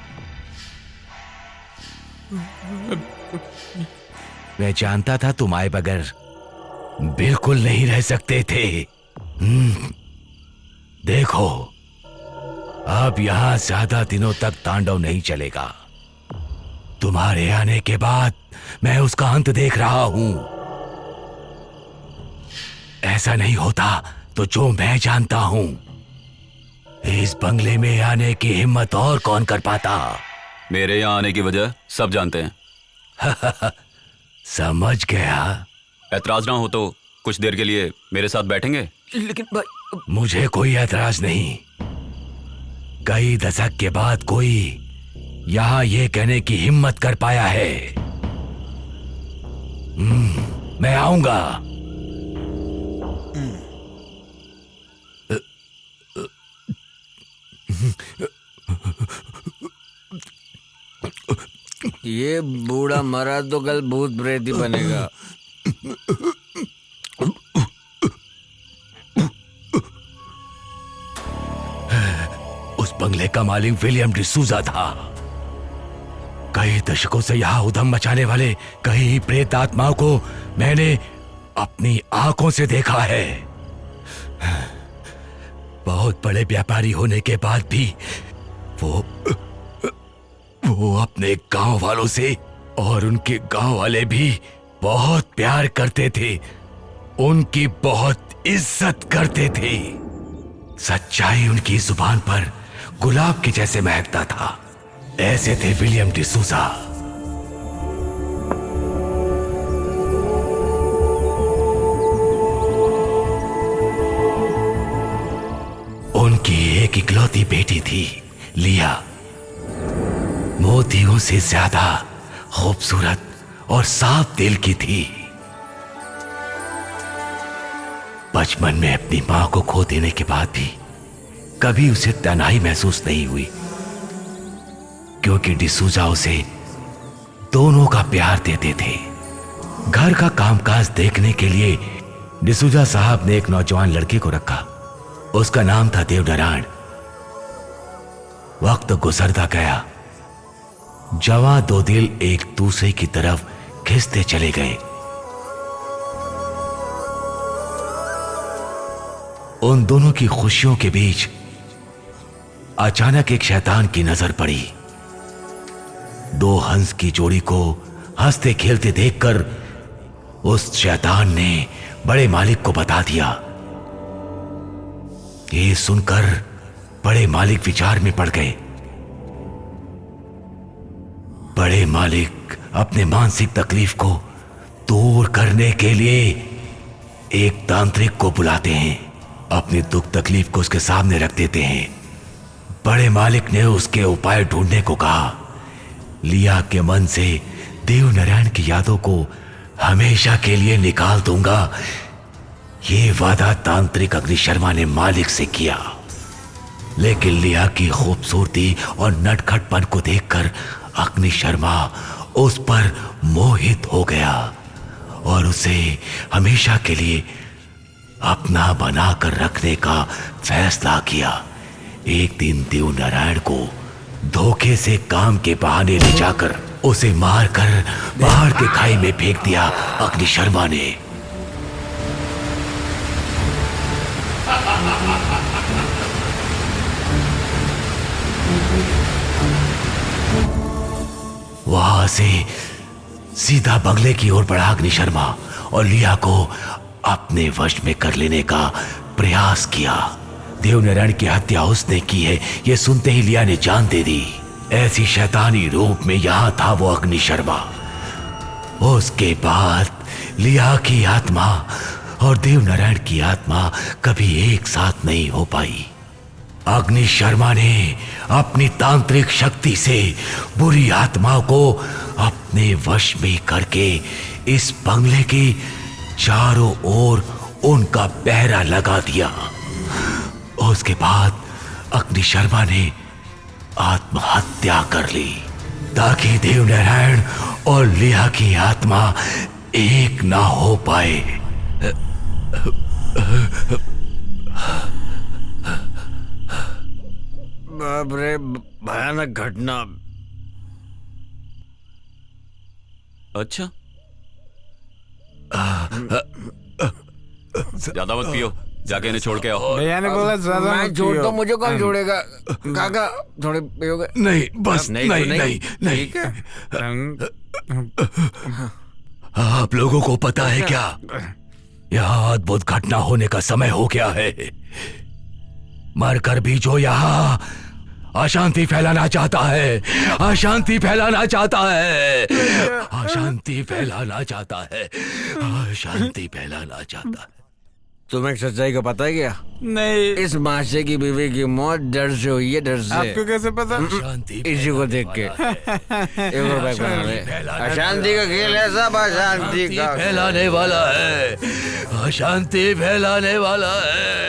मैं जानता था तुम आए बगैर बिल्कुल नहीं रह सकते थे। देखो, अब यहां ज्यादा दिनों तक तांडव नहीं चलेगा। तुम्हारे आने के बाद मैं उसका अंत देख रहा हूं। ऐसा नहीं होता तो जो मैं जानता हूं, इस बंगले में आने की हिम्मत और कौन कर पाता? मेरे यहाँ आने की वजह सब जानते हैं। समझ गया। ऐतराज ना हो तो कुछ देर के लिए मेरे साथ बैठेंगे? लेकिन भाई, मुझे कोई ऐतराज नहीं। कई दशक के बाद कोई यहां ये कहने की हिम्मत कर पाया है। मैं आऊंगा। ये बूढ़ा मरा तो कल भूत प्रेत ही बनेगा। उस बंगले का मालिक विलियम डिसूजा था। कई दशकों से यहां उधम मचाने वाले कई प्रेत आत्माओं को मैंने अपनी आंखों से देखा है। बहुत बड़े व्यापारी होने के बाद भी वो अपने गांव वालों से और उनके गांव वाले भी बहुत प्यार करते थे, उनकी बहुत इज्जत करते थे। सच्चाई उनकी जुबान पर गुलाब के जैसे महकता था। ऐसे थे विलियम डिसूजा। उनकी एक इकलौती बेटी थी, लिया। मोतियों से ज्यादा खूबसूरत और साफ दिल की थी। बचपन में अपनी मां को खो देने के बाद भी कभी उसे तन्हाई महसूस नहीं हुई, क्योंकि डिसूजा उसे दोनों का प्यार देते थे। घर का कामकाज देखने के लिए डिसूजा साहब ने एक नौजवान लड़के को रखा। उसका नाम था देवनारायण। वक्त गुजरता गया, जवां दो दिल एक दूसरे की तरफ खिंचते चले गए। उन दोनों की खुशियों के बीच अचानक एक शैतान की नजर पड़ी। दो हंस की जोड़ी को हंसते खेलते देखकर उस शैतान ने बड़े मालिक को बता दिया। ये सुनकर बड़े मालिक विचार में पड़ गए। बड़े मालिक अपने मानसिक तकलीफ को दूर करने के लिए एक तांत्रिक को बुलाते हैं, अपनी दुख तकलीफ को उसके सामने रख देते हैं। बड़े मालिक ने उसके उपाय ढूंढने को कहा। लिया के मन से देव नारायण की यादों को हमेशा के लिए निकाल दूंगा, ये वादा तांत्रिक अग्नि शर्मा ने मालिक से किया। लेकिन लिया की खूबसूरती और नटखटपन को देखकर अग्नि शर्मा उस पर मोहित हो गया और उसे हमेशा के लिए अपना बनाकर रखने का फैसला किया। एक दिन देव नारायण को धोखे से काम के बहाने ले जाकर उसे मारकर पहाड़ के खाई में फेंक दिया अग्नि शर्मा ने। वहां से सीधा बंगले की ओर बढ़ा अग्नि शर्मा और लिया को अपने वश में कर लेने का प्रयास किया। देवनारायण की हत्या उसने की है, यह सुनते ही लिया ने जान दे दी। ऐसी शैतानी रूप में यहां था वो अग्नि शर्मा। उसके बाद लिया की आत्मा और देवनारायण की आत्मा कभी एक साथ नहीं हो पाई। अग्नि शर्मा ने अपनी तांत्रिक शक्ति से बुरी आत्माओं को अपने वश में करके इस बंगले के चारों ओर उनका पहरा लगा दिया। उसके बाद अग्नि शर्मा ने आत्महत्या कर ली ताकि देवनारायण और लिया की आत्मा एक ना हो पाए। बाप रे, भयानक घटना। अच्छा, ज्यादा मत पियो, जाके इन्हें छोड़ के आओ। भैया ने बोला ज्यादा मैं मत छोड़ पियो। तो मुझे कौन छोड़ेगा? काका थोड़े पियोगे? नहीं, बस नहीं, नहीं। ठीक है। आप लोगों को पता है क्या, यहाँ अद्भुत घटना होने का समय हो गया है। मरकर भी जो यहाँ अशांति फैलाना चाहता है, अशांति फैलाना चाहता है, अशांति फैलाना चाहता है, अशांति फैलाना चाहता है। तुम्हें सच्चाई का पता है क्या? नहीं। इस माशे की बीवी की मौत डर से हुई है, डर से। आपको कैसे पता? इसी को देख के। अशांति का खेल है सब, अशांति का फैलाने वाला है, अशांति फैलाने वाला है।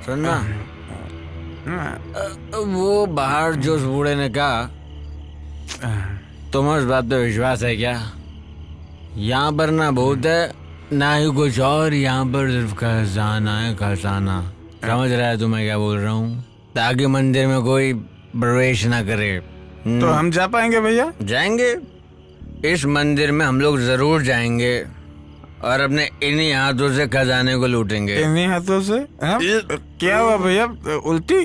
सुनना, वो बाहर जो उस बूढ़े ने कहा, तुम्हें उस बात पे विश्वास है क्या? यहाँ पर ना भूत है ना ही कुछ और, यहाँ पर सिर्फ खजाना है, खजाना। समझ रहा है तुम्हें क्या बोल रहा हूँ? ताकि मंदिर में कोई प्रवेश ना करे। तो हम जा पाएंगे भैया? जाएंगे, इस मंदिर में हम लोग जरूर जाएंगे और अपने इन्हीं हाथों से खजाने को लूटेंगे। इन्हीं हाथों से? क्या हुआ भैया, उल्टी?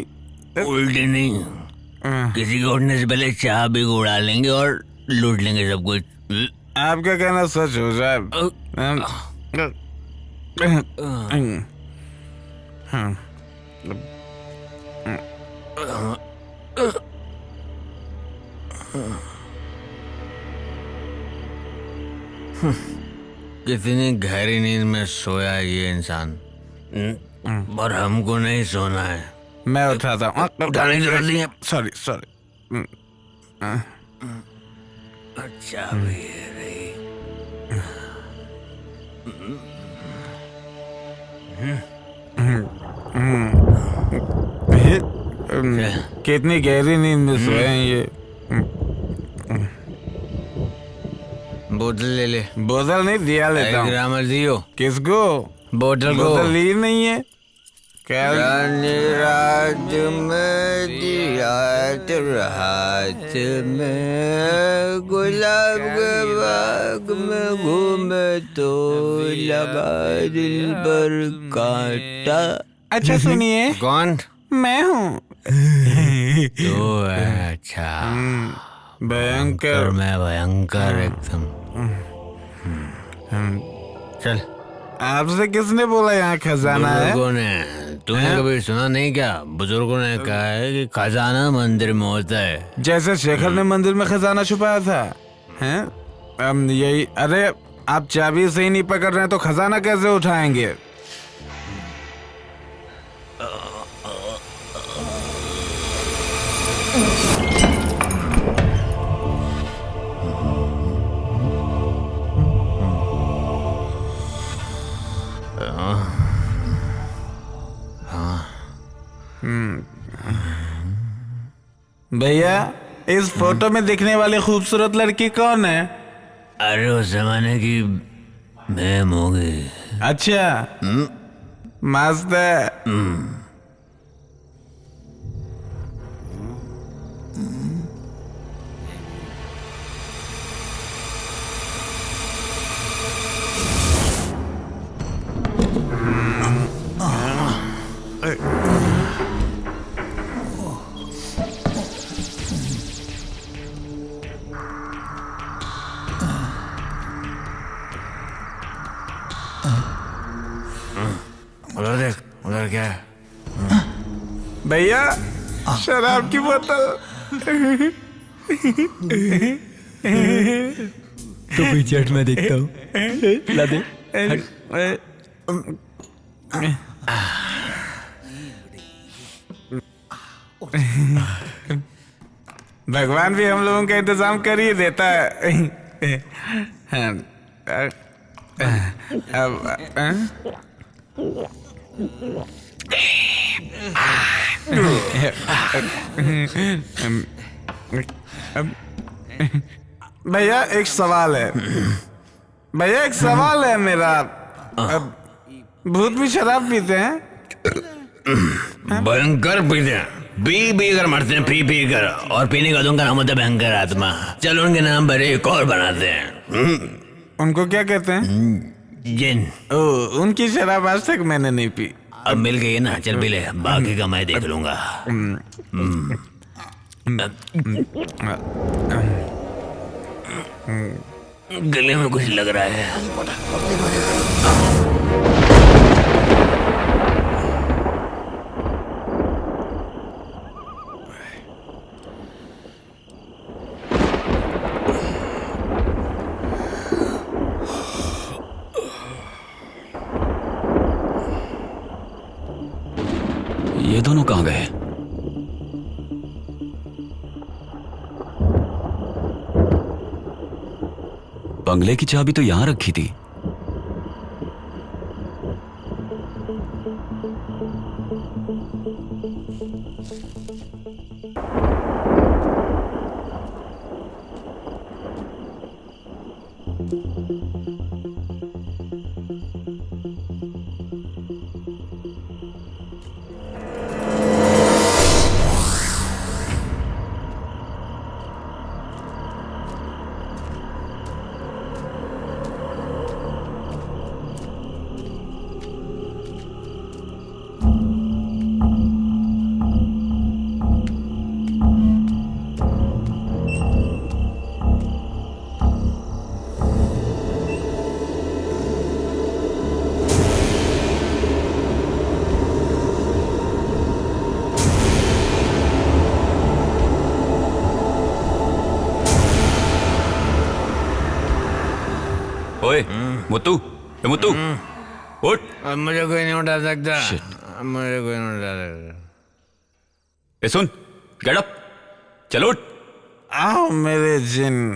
उल्टी नहीं, किसी को उठने से पहले चाह भी उड़ा लेंगे और लूट लेंगे सब कुछ। आपका कहना सच हो साहब। कितनी गहरी नींद में सोया है ये इंसान, और हमको नहीं सोना है। मैं उठाता हूँ। उठाने की जरूरत नहीं है। Sorry sorry. अच्छा भी है रही। कितनी गहरी नींद में सोए हैं ये। बोतल ले ले। बोतल नहीं दिया लेता हूँ। ग्रामर दियो। किसको? बोतल को। बोतल ली नहीं है। रात में दिया तेरे हाथ में, गुलाब के बाग में घूमे तो लगा दिल पर कांटा। अच्छा सुनिए। कौन? मैं हूँ। तो अच्छा भयंकर। मैं भयंकर एकदम। चल। आपसे किसने बोला यहाँ खजाना है? बुजुर्गों ने। तूने कभी सुना नहीं क्या? बुजुर्गों ने कहा है कि खजाना मंदिर में होता है। जैसे शेखर ने मंदिर में खजाना छुपाया था, हैं? यही। अरे आप चाबी से ही नहीं पकड़ रहे हैं तो खजाना कैसे उठाएंगे? भैया इस फोटो में दिखने वाली खूबसूरत लड़की कौन है? अरे उस जमाने की मैम होगी। अच्छा मस्त है। उधर देख, उधर क्या है? भैया शराब की बोतल। तो पीछे हट, मैं देखता हूँ। ला दे। भगवान भी हम लोगों का इंतजाम कर ही देता है। भैया एक सवाल है। भैया एक सवाल है मेरा। भूत भी शराब पीते हैं? भयंकर पीते हैं। पी कर मरते हैं, पी कर। और पीने का उनका नाम होता है भयंकर आत्मा। चलो उनके नाम पर एक और बनाते हैं। उनको क्या कहते हैं? जिन। उनकी शराब आज तक मैंने नहीं पी। अब मिल गई ना, चल पी ले, बाकी का मैं देख लूंगा। गले में कुछ लग रहा है। ये दोनों कहाँ गए? बंगले की चाबी तो यहां रखी थी। ओए मुत्तू, मुत्तू उठ। अब मुझे कोई नहीं उठा सकता। अब मुझे कोई नहीं उठा सकता। ए सुन, गेट अप, चलो उठ। आओ मेरे जिन।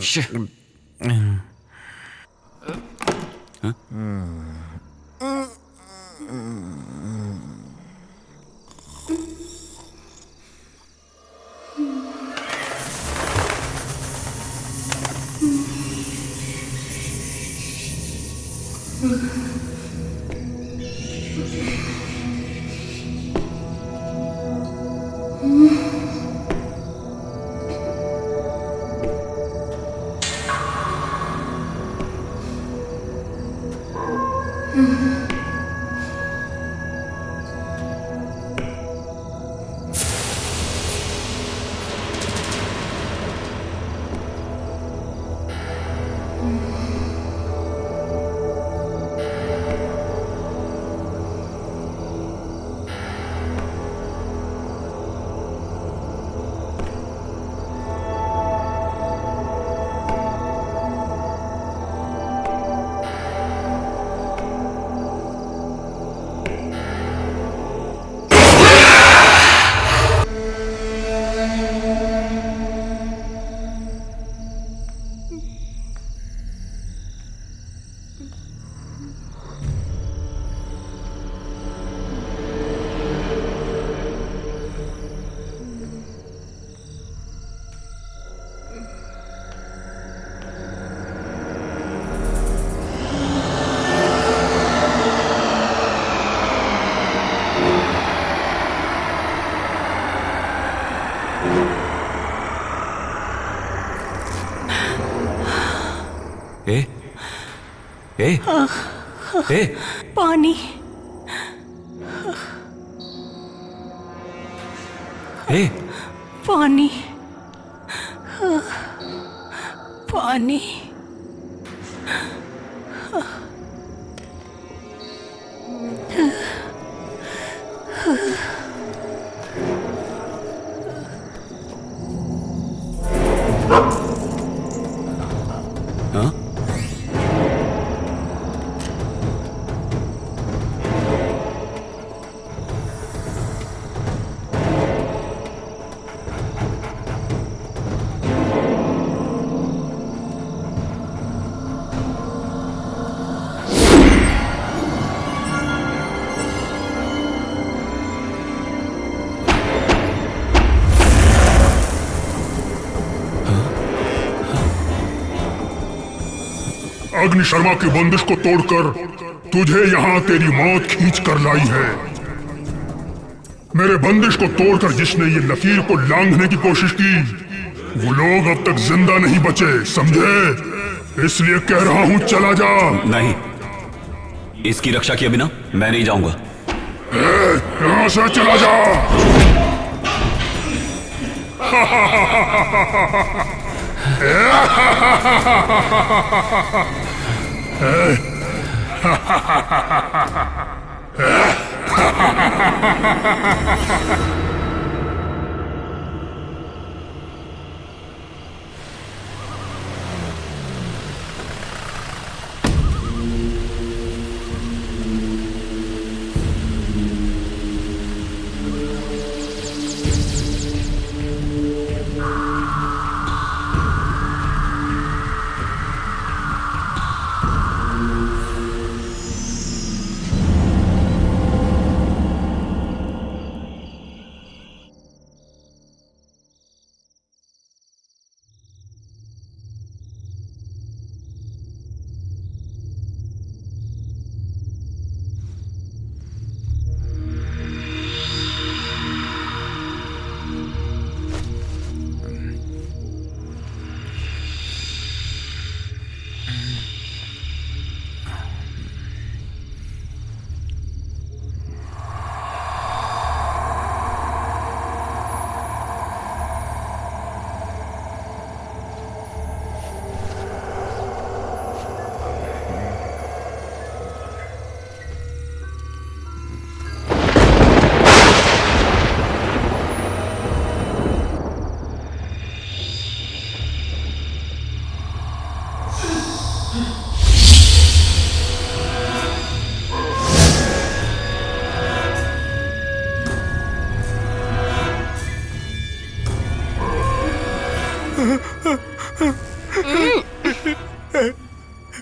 पानी। पानी। पानी। अग्नि शर्मा की बंदिश को तोड़कर तुझे यहाँ तेरी मौत खींच कर लाई है। मेरे बंदिश को तोड़कर जिसने ये लकीर को लांघने की कोशिश की वो लोग अब तक जिंदा नहीं बचे, समझे? इसलिए कह रहा हूँ चला जा। नहीं, इसकी रक्षा किए बिना मैं नहीं जाऊंगा। यहाँ से चला जा।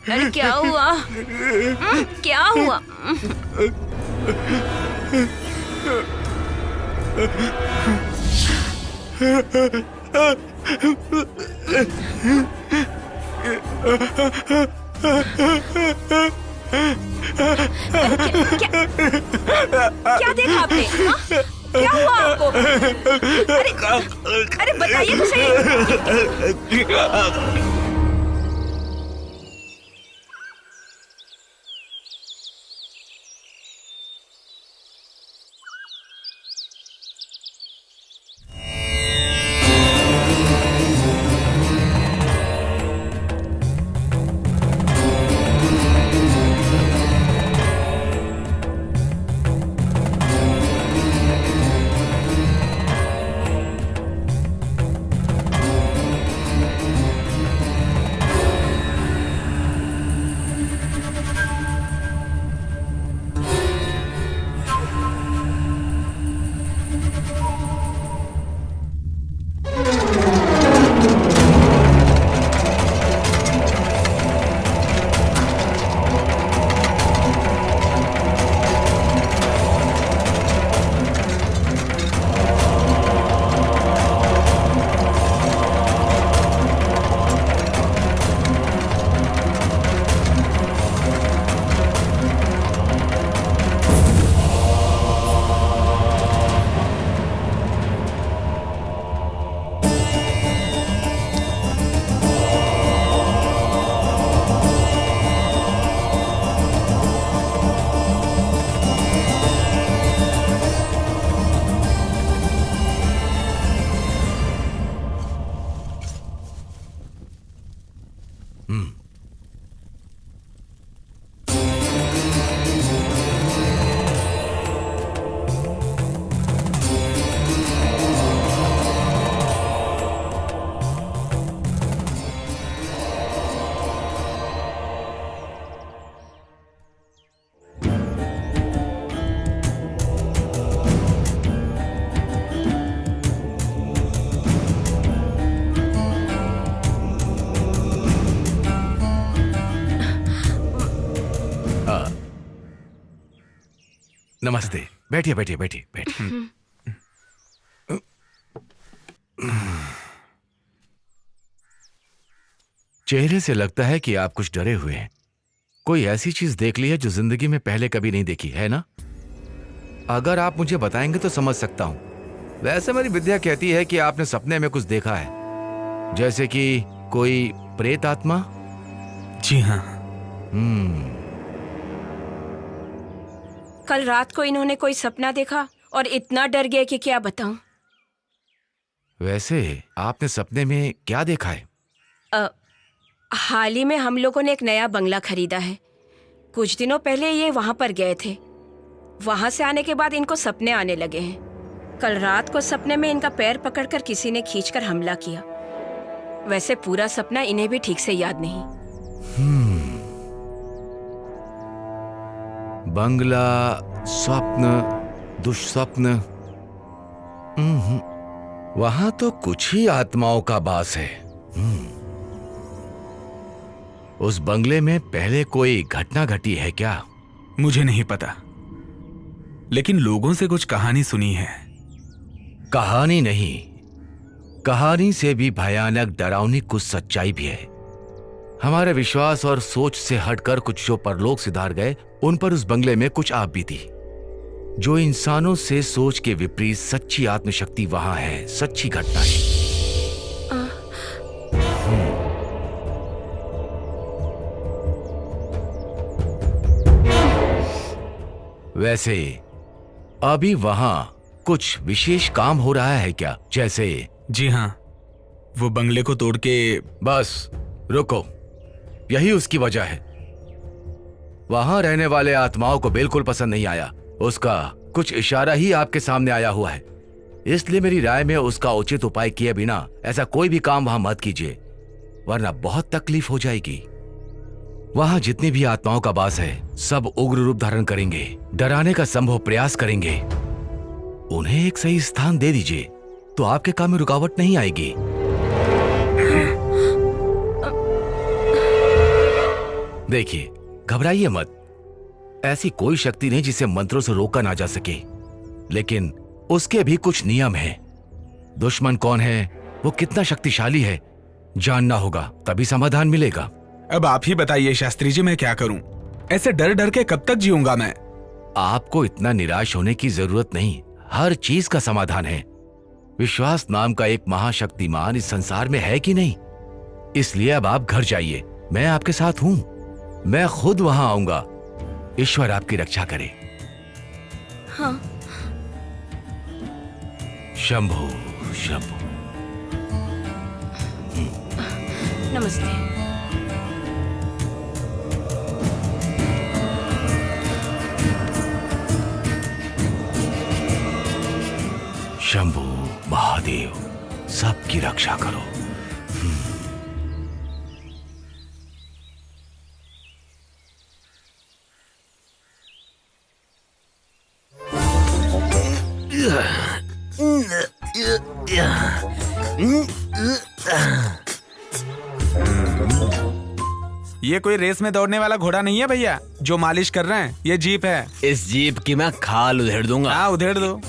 अरे क्या हुआ? क्या हुआ? क्या देखा आपने? हाँ? क्या हुआ आपको? अरे बताइए तो सही। नमस्ते। बैठिए बैठिए बैठिए बैठिए। चेहरे से लगता है कि आप कुछ डरे हुए हैं। कोई ऐसी चीज देख ली है जो जिंदगी में पहले कभी नहीं देखी है ना? अगर आप मुझे बताएंगे तो समझ सकता हूं। वैसे मेरी विद्या कहती है कि आपने सपने में कुछ देखा है, जैसे कि कोई प्रेत आत्मा। जी हाँ। कल रात को इन्होंने कोई सपना देखा और इतना डर गए कि क्या बताऊं। वैसे आपने सपने में क्या देखा है? हाल ही में हम लोगों ने एक नया बंगला खरीदा है। कुछ दिनों पहले ये वहां पर गए थे। वहां से आने के बाद इनको सपने आने लगे हैं। कल रात को सपने में इनका पैर पकड़कर किसी ने खींचकर हमला किया। वैसे पूरा सपना इन्हें भी ठीक से याद नहीं। बंगला, स्वप्न, दुष्स्वप्न, वहां तो कुछ ही आत्माओं का वास है। उस बंगले में पहले कोई घटना घटी है क्या? मुझे नहीं पता, लेकिन लोगों से कुछ कहानी सुनी है। कहानी नहीं, कहानी से भी भयानक डरावनी कुछ सच्चाई भी है। हमारे विश्वास और सोच से हटकर कुछ जो परलोक सिधार गए, उन पर उस बंगले में कुछ आप बीती। जो इंसानों से सोच के विपरीत सच्ची आत्मशक्ति वहां है, सच्ची घटना है। वैसे अभी वहां कुछ विशेष काम हो रहा है क्या? जैसे? जी हाँ, वो बंगले को तोड़ के। बस रुको, यही उसकी वजह है। वहां रहने वाले आत्माओं को बिल्कुल पसंद नहीं आया। उसका कुछ इशारा ही आपके सामने आया हुआ है। इसलिए मेरी राय में उसका उचित उपाय किए बिना ऐसा कोई भी काम वहां मत कीजिए, वरना बहुत तकलीफ हो जाएगी। वहां जितनी भी आत्माओं का वास है, सब उग्र रूप धारण करेंगे, डराने का संभव प्रयास करेंगे। उन्हें एक सही स्थान दे दीजिए तो आपके काम में रुकावट नहीं आएगी। देखिए, घबराइए मत। ऐसी कोई शक्ति नहीं जिसे मंत्रों से रोका ना जा सके, लेकिन उसके भी कुछ नियम हैं। दुश्मन कौन है, वो कितना शक्तिशाली है, जानना होगा, तभी समाधान मिलेगा। अब आप ही बताइए शास्त्री जी, मैं क्या करूं? ऐसे डर डर के कब तक जीऊंगा मैं? आपको इतना निराश होने की जरूरत नहीं, हर चीज का समाधान है। विश्वास नाम का एक महाशक्तिमान इस संसार में है कि नहीं? इसलिए अब आप घर जाइए, मैं आपके साथ हूं, मैं खुद वहां आऊंगा। ईश्वर आपकी रक्षा करे। हाँ। शंभु शंभु। नमस्ते। शंभु महादेव सबकी रक्षा करो। ये कोई रेस में दौड़ने वाला घोड़ा नहीं है भैया जो मालिश कर रहे हैं, ये जीप है। इस जीप की मैं खाल उधेड़ दूंगा। हाँ उधेड़ दो।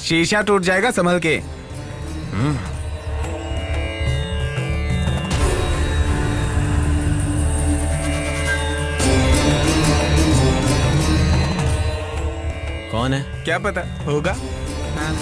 शीशा टूट जाएगा, संभल के। कौन है? क्या पता होगा। हाँ।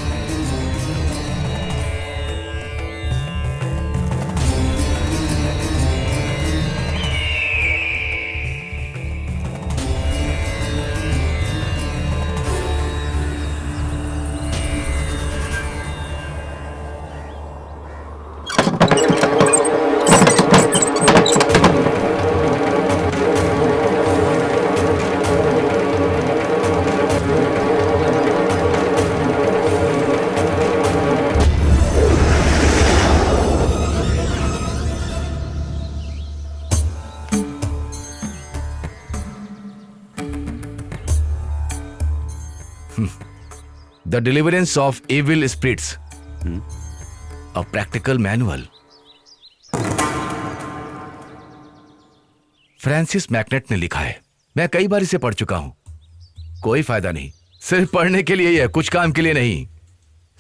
The Deliverance of Evil Spirits, a practical manual. Francis MacNutt ने लिखा है। मैं कई बार इसे पढ़ चुका हूं, कोई फायदा नहीं। सिर्फ पढ़ने के लिए ही है, कुछ काम के लिए नहीं।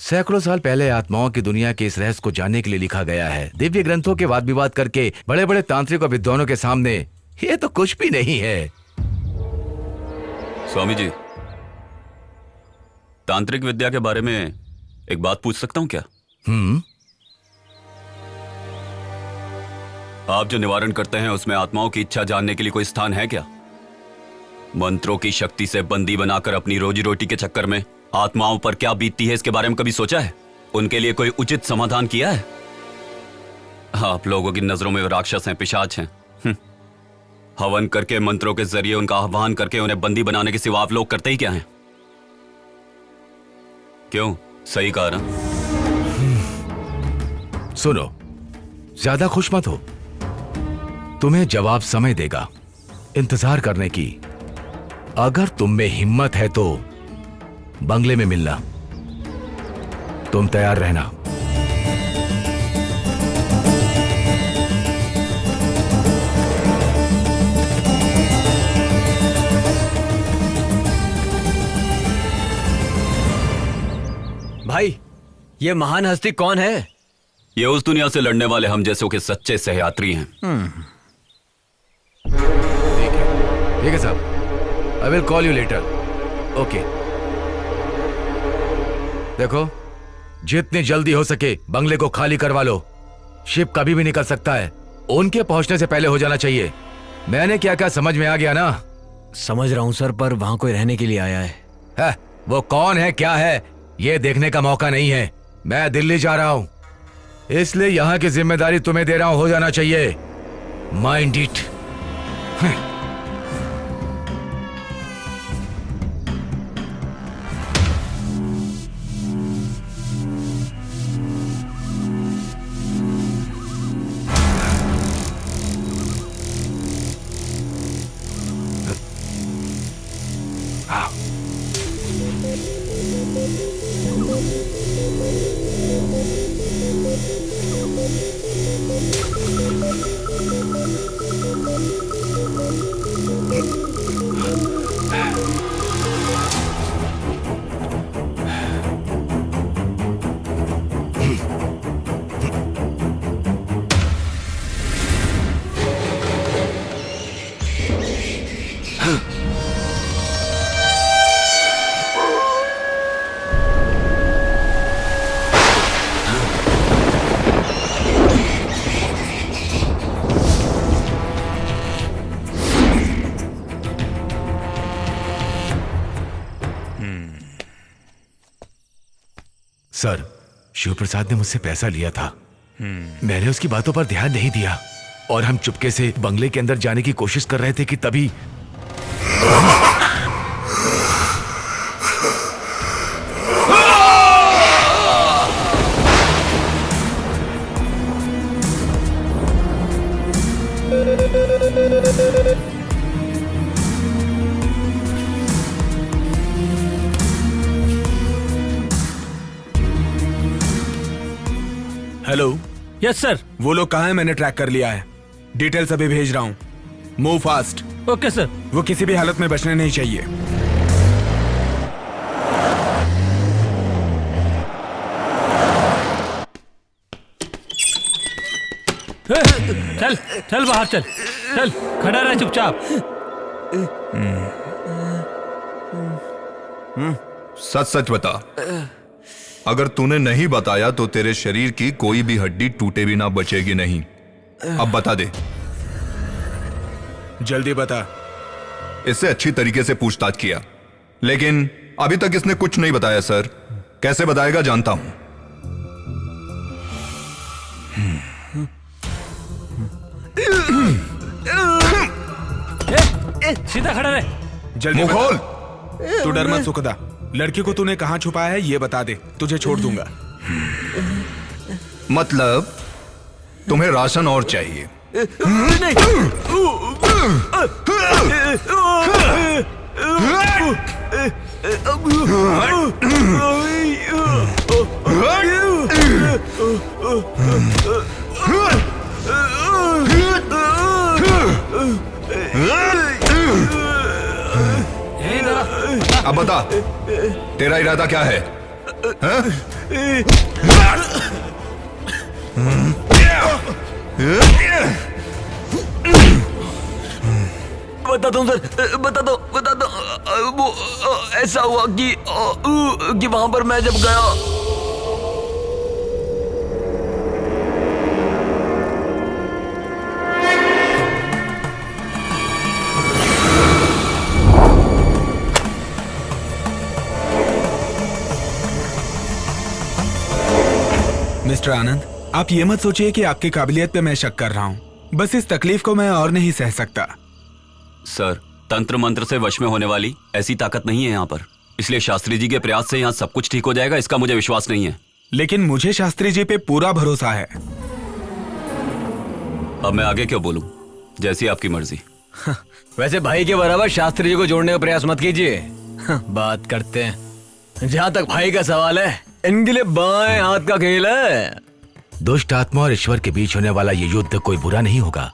सैकड़ों साल पहले आत्माओं की दुनिया के इस रहस्य को जानने के लिए लिखा गया है। दिव्य ग्रंथों के वाद विवाद करके बड़े बड़े तांत्रिक और विद्वानों के सामने ये तो कुछ भी नहीं है। स्वामी जी, तांत्रिक विद्या के बारे में एक बात पूछ सकता हूं क्या? आप जो निवारण करते हैं उसमें आत्माओं की इच्छा जानने के लिए कोई स्थान है क्या? मंत्रों की शक्ति से बंदी बनाकर अपनी रोजी रोटी के चक्कर में आत्माओं पर क्या बीतती है इसके बारे में कभी सोचा है? उनके लिए कोई उचित समाधान किया है? आप लोगों की नजरों में वो राक्षस हैं, पिशाच हैं। हवन करके मंत्रों के जरिए उनका आह्वान करके उन्हें बंदी बनाने के सिवा आप लोग करते ही क्या हैं? क्यों? सही कहा ना? सुनो, ज्यादा खुश मत हो, तुम्हें जवाब समय देगा। इंतजार करने की। अगर तुम में हिम्मत है तो बंगले में मिलना। तुम तैयार रहना। भाई, ये महान हस्ती कौन है? ये उस दुनिया से लड़ने वाले हम जैसों के सच्चे सहयात्री हैं। ठीक है साहब, I will call you later. Okay. देखो, जितनी जल्दी हो सके बंगले को खाली करवा लो। शिप कभी भी निकल सकता है, उनके पहुंचने से पहले हो जाना चाहिए। मैंने क्या क्या समझ में आ गया ना? समझ रहा हूं सर, पर वहां कोई रहने के लिए आया है। वो कौन है, क्या है, ये देखने का मौका नहीं है। मैं दिल्ली जा रहा हूं, इसलिए यहां की जिम्मेदारी तुम्हें दे रहा हूं, हो जाना चाहिए। Mind it. सर, शिव प्रसाद ने मुझसे पैसा लिया था। मैंने उसकी बातों पर ध्यान नहीं दिया और हम चुपके से बंगले के अंदर जाने की कोशिश कर रहे थे कि तभी हेलो। Yes sir. वो लोग कहाँ हैं? मैंने ट्रैक कर लिया है। डिटेल्स अभी भेज रहा हूँ। Move fast. Okay sir. वो किसी भी हालत में बचने नहीं चाहिए। चल चल बाहर चल। चल खड़ा रह चुपचाप। सच सच बता। अगर तूने नहीं बताया तो तेरे शरीर की कोई भी हड्डी टूटे भी ना बचेगी नहीं। अब बता दे। जल्दी बता। इससे अच्छी तरीके से पूछताछ किया, लेकिन अभी तक इसने कुछ नहीं बताया सर। कैसे बताएगा जानता हूं। सीधा खड़ा रहे। जल्दी मुंह खोल। तू डर मत सुखदा। लड़की को तूने कहां छुपाया है ये बता दे, तुझे छोड़ दूंगा। मतलब तुम्हें राशन और चाहिए? अब बता, तेरा इरादा क्या है? बता दो सर, बता दो। वो ऐसा हुआ कि वहां पर मैं जब गया। मिस्टर आनंद, आप ये मत सोचिए कि आपकी काबिलियत पे मैं शक कर रहा हूँ। बस इस तकलीफ को मैं और नहीं सह सकता। सर, तंत्र मंत्र से वश में होने वाली ऐसी ताकत नहीं है यहाँ पर, इसलिए शास्त्री जी के प्रयास से यहाँ सब कुछ ठीक हो जाएगा, इसका मुझे विश्वास नहीं है। लेकिन मुझे शास्त्री जी पे पूरा भरोसा है। अब मैं आगे क्यों बोलूं? जैसी आपकी मर्जी। वैसे भाई के बराबर शास्त्री जी को जोड़ने का प्रयास मत कीजिए। बात करते हैं। जहाँ तक भाई का सवाल है, इनके लिए बाएं हाथ का खेल है। दुष्ट आत्मा और ईश्वर के बीच होने वाला ये युद्ध कोई बुरा नहीं होगा।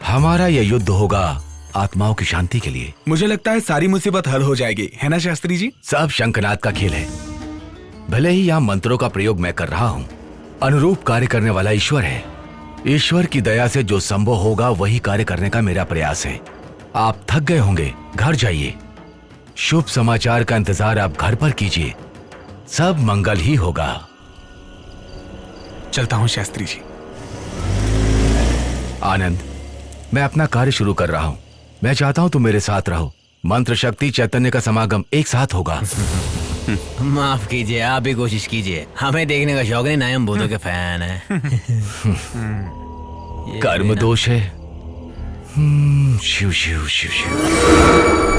हमारा ये युद्ध होगा आत्माओं की शांति के लिए। मुझे लगता है सारी मुसीबत हल हो जाएगी, है ना शास्त्री जी? सब शंखनाद का खेल है। भले ही यहाँ मंत्रों का प्रयोग मैं कर रहा हूँ, अनुरूप कार्य करने वाला ईश्वर है। ईश्वर की दया से जो संभव होगा वही कार्य करने का मेरा प्रयास है। आप थक गए होंगे, घर जाइए। शुभ समाचार का इंतजार आप घर पर कीजिए, सब मंगल ही होगा। चलता हूं शास्त्री जी। आनंद, मैं अपना कार्य शुरू कर रहा हूं। मैं चाहता हूं तुम मेरे साथ रहो। मंत्र शक्ति चैतन्य का समागम एक साथ होगा। माफ कीजिए, आप भी कोशिश कीजिए। हमें देखने का शौक नहीं, ना हम भूतों के फैन है। कर्म दोष है। शिव शिव शिव शिव।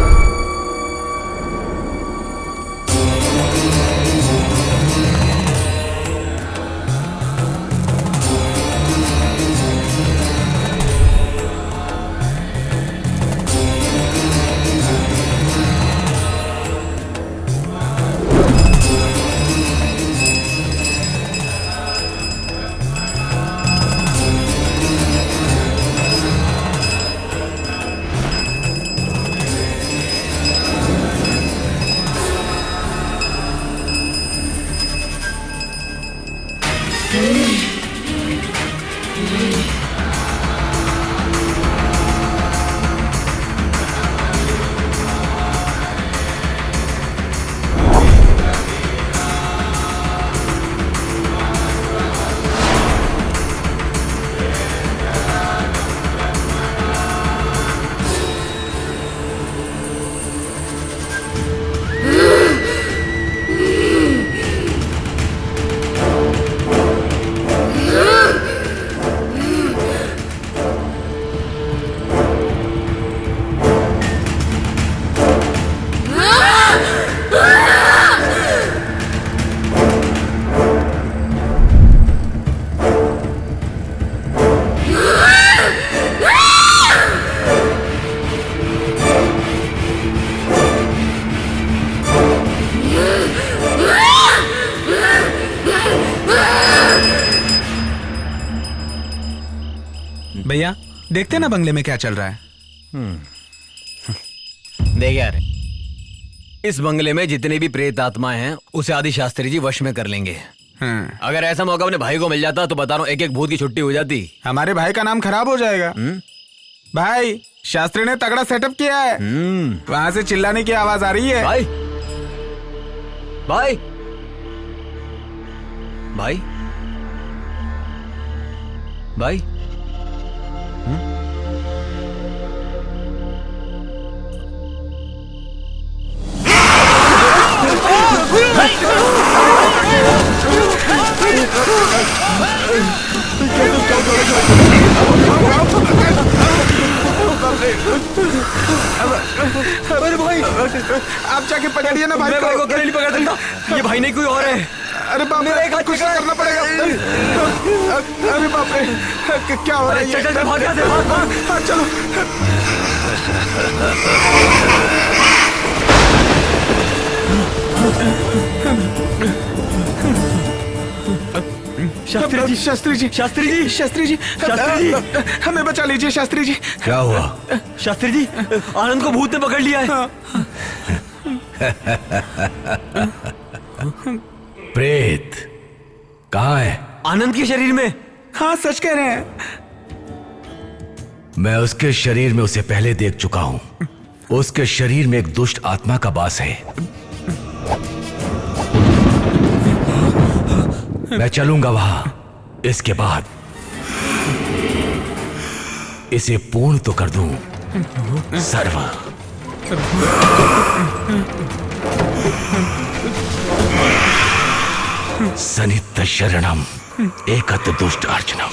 देखते ना बंगले में क्या चल रहा है। देख यार, इस बंगले में जितने भी प्रेत आत्माएं हैं उसे आदि शास्त्री जी वश में कर लेंगे। अगर ऐसा मौका अपने भाई को मिल जाता तो बता रहा हूँ एक एक भूत की छुट्टी हो जाती। हमारे भाई का नाम खराब हो जाएगा। भाई शास्त्री ने तगड़ा सेटअप किया है। वहां से चिल्लाने की आवाज आ रही है। भाई भाई भाई भाई अरे भाई आप जाके पकड़िए ना भाई मैं भाई को अकेले नहीं पकड़ सकता, ये भाई नहीं कोई और है। अरे बाप रे, कुछ करना पड़ेगा। अरे बाप रे, क्या हो रहा है? चल भाग यहाँ से, भाग। चलो। शास्त्री जी, शास्त्री जी, शास्त्री जी, शास्त्री जी, शास्त्री जी, हमें बचा लीजिए शास्त्री जी। क्या हुआ? शास्त्री जी, आनंद को भूत ने पकड़ लिया है। प्रेत कहाँ है? आनंद के शरीर में। हाँ सच कह रहे हैं। मैं उसके शरीर में उसे पहले देख चुका हूं। उसके शरीर में एक दुष्ट आत्मा का वास है। मैं चलूंगा वहां। इसके बाद इसे पूर्ण तो कर दूं। सर्व सनित शरणम एकत दुष्ट अर्चनम।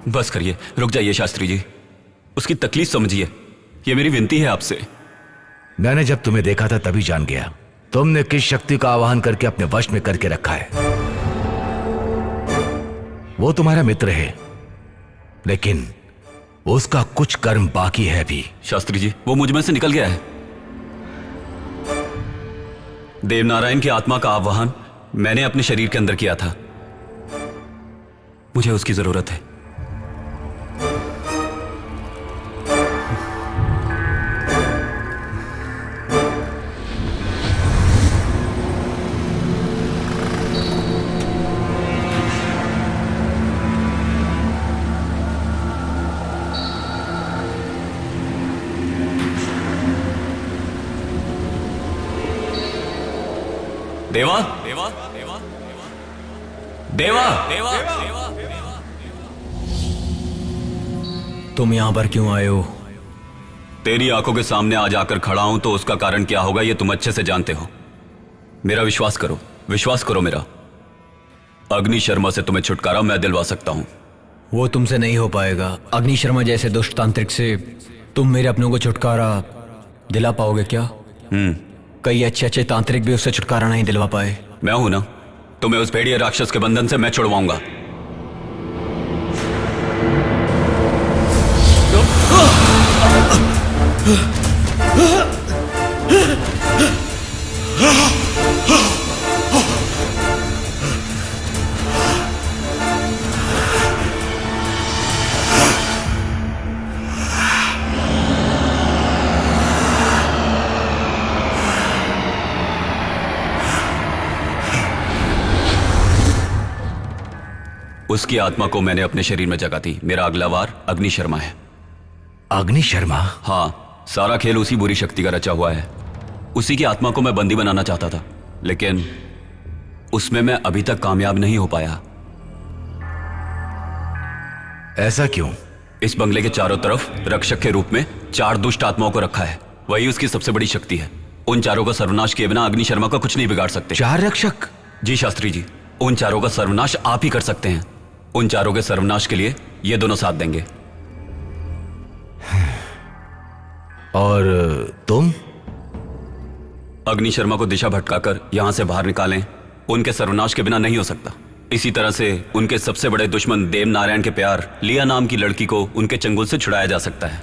बस करिए, रुक जाइए शास्त्री जी। उसकी तकलीफ समझिए, ये मेरी विनती है आपसे। मैंने जब तुम्हें देखा था तभी जान गया तुमने किस शक्ति का आवाहन करके अपने वश में करके रखा है। वो तुम्हारा मित्र है, लेकिन उसका कुछ कर्म बाकी है भी। शास्त्री जी, वो मुझ में से निकल गया है। देवनारायण की आत्मा का आवाहन मैंने अपने शरीर के अंदर किया था। मुझे उसकी जरूरत है। देवा देवा देवा देवा तुम यहाँ पर क्यों आए हो? तेरी आंखों के सामने आज आकर खड़ा हूं तो उसका कारण क्या होगा ये तुम अच्छे से जानते हो। मेरा विश्वास करो मेरा। अग्नि शर्मा से तुम्हें छुटकारा मैं दिलवा सकता हूं। वो तुमसे नहीं हो पाएगा। अग्नि शर्मा जैसे दुष्ट तांत्रिक से तुम मेरे अपनों को छुटकारा दिला पाओगे क्या? कई अच्छे तांत्रिक भी उससे छुटकारा नहीं दिलवा पाए। मैं हूं ना, तुम्हें उस भेड़िए राक्षस के बंधन से मैं छुड़वाऊंगा। उसकी आत्मा को मैंने अपने शरीर में जगा दी। मेरा अगला वार अग्नि शर्मा है। अग्नि शर्मा? हाँ, सारा खेल उसी बुरी शक्ति का रचा हुआ है। उसी की आत्मा को मैं बंदी बनाना चाहता था, लेकिन उसमें मैं अभी तक कामयाब नहीं हो पाया। ऐसा क्यों? इस बंगले के चारों तरफ रक्षक के रूप में 4 दुष्ट आत्माओं को रखा है। वही उसकी सबसे बड़ी शक्ति है। उन चारों का सर्वनाश किए बिना अग्नि शर्मा का कुछ नहीं बिगाड़ सकते। 4 रक्षक? जी शास्त्री जी, उन चारों का सर्वनाश आप ही कर सकते हैं। उन चारों के सर्वनाश के लिए ये दोनों साथ देंगे। और तुम? अग्नि शर्मा को दिशा भटकाकर यहां से बाहर निकालें। उनके सर्वनाश के बिना नहीं हो सकता। इसी तरह से उनके सबसे बड़े दुश्मन देव नारायण के प्यार लिया नाम की लड़की को उनके चंगुल से छुड़ाया जा सकता है।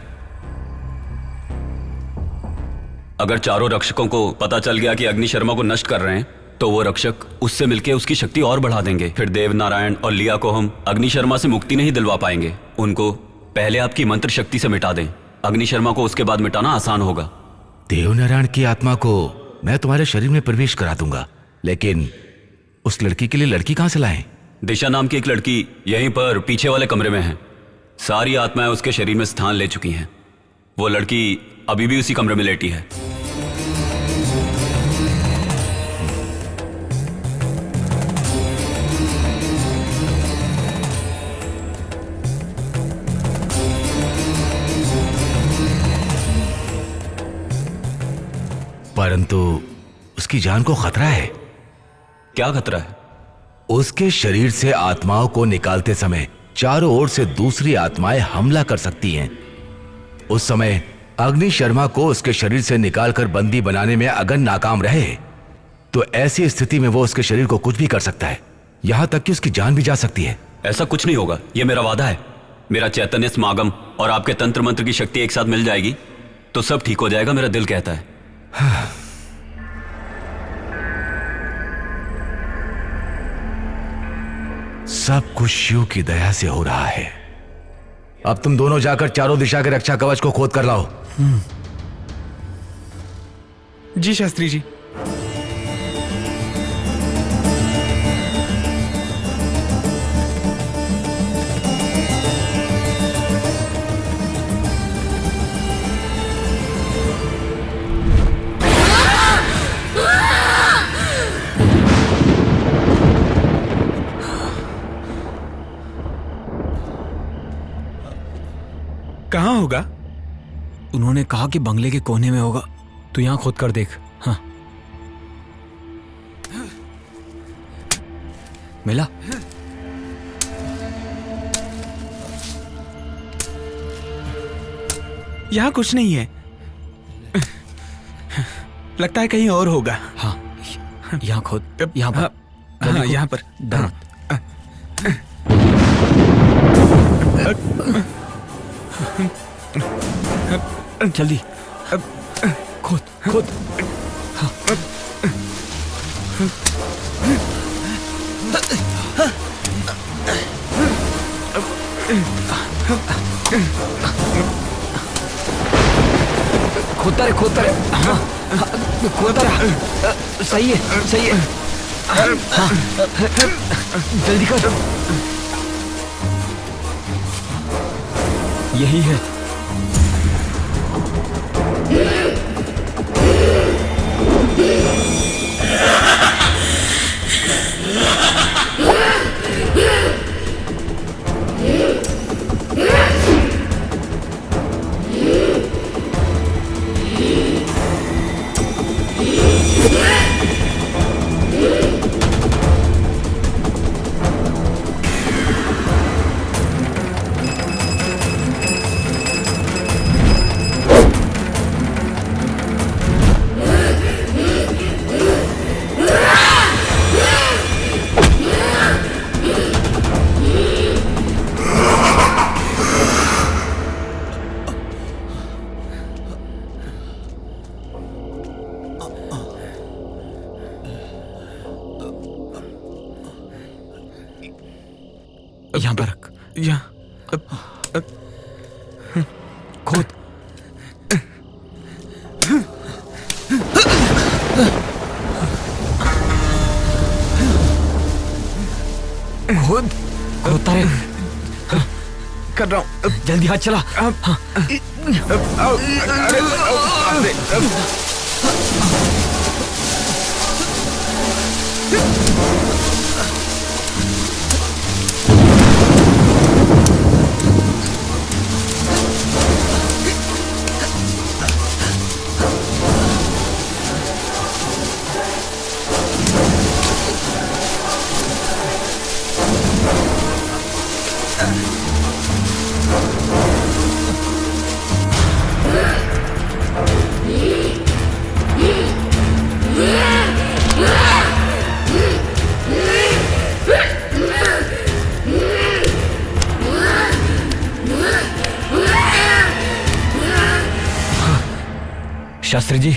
अगर चारों रक्षकों को पता चल गया कि अग्नि शर्मा को नष्ट कर रहे हैं, तो वो रक्षक उससे मिलकर उसकी शक्ति और बढ़ा देंगे। फिर देव नारायण और लिया को हम अग्नि शर्मा से मुक्ति नहीं दिलवा पाएंगे। उनको पहले आपकी मंत्र शक्ति से मिटा दें। अग्नि शर्मा को उसके बाद मिटाना आसान होगा। देव नारायण की आत्मा को मैं तुम्हारे शरीर में प्रवेश करा दूंगा, लेकिन उस लड़की के लिए लड़की कहां से लाएं? दिशा नाम की एक लड़की यहीं पर पीछे वाले कमरे में है। सारी आत्माएं उसके शरीर में स्थान ले चुकी हैं। वो लड़की अभी भी उसी कमरे में लेटी है। परंतु उसकी जान को खतरा है। क्या खतरा है? उसके शरीर से आत्माओं को निकालते समय चारों ओर से दूसरी आत्माएं हमला कर सकती हैं। उस समय अग्नि शर्मा को उसके शरीर से निकालकर बंदी बनाने में अगर नाकाम रहे, तो ऐसी स्थिति में वो उसके शरीर को कुछ भी कर सकता है, यहां तक कि उसकी जान भी जा सकती है। ऐसा कुछ नहीं होगा, यह मेरा वादा है। मेरा चैतन्य समागम और आपके तंत्र मंत्र की शक्ति एक साथ मिल जाएगी तो सब ठीक हो जाएगा, मेरा दिल कहता है। सब कुछ शिव की दया से हो रहा है। अब तुम दोनों जाकर चारों दिशा के रक्षा कवच को खोद कर लाओ। जी शास्त्री जी। कहाँ होगा? उन्होंने कहा कि बंगले के कोने में होगा। तू यहां खोद कर देख। हाँ, मिला? यहाँ कुछ नहीं है। लगता है कहीं और होगा। हाँ, यहाँ खोद। यहाँ पर। हाँ, यहाँ पर। जल्दी खोद खोद। हाँ। खोदता रहे, खोदता रहे। हाँ, खोदता रहा। सही है, सही है। हाँ, जल्दी कर। यही है। खोद। खोद खोदता रहे। कर रहा हूँ। जल्दी हाथ चला। शास्त्री जी,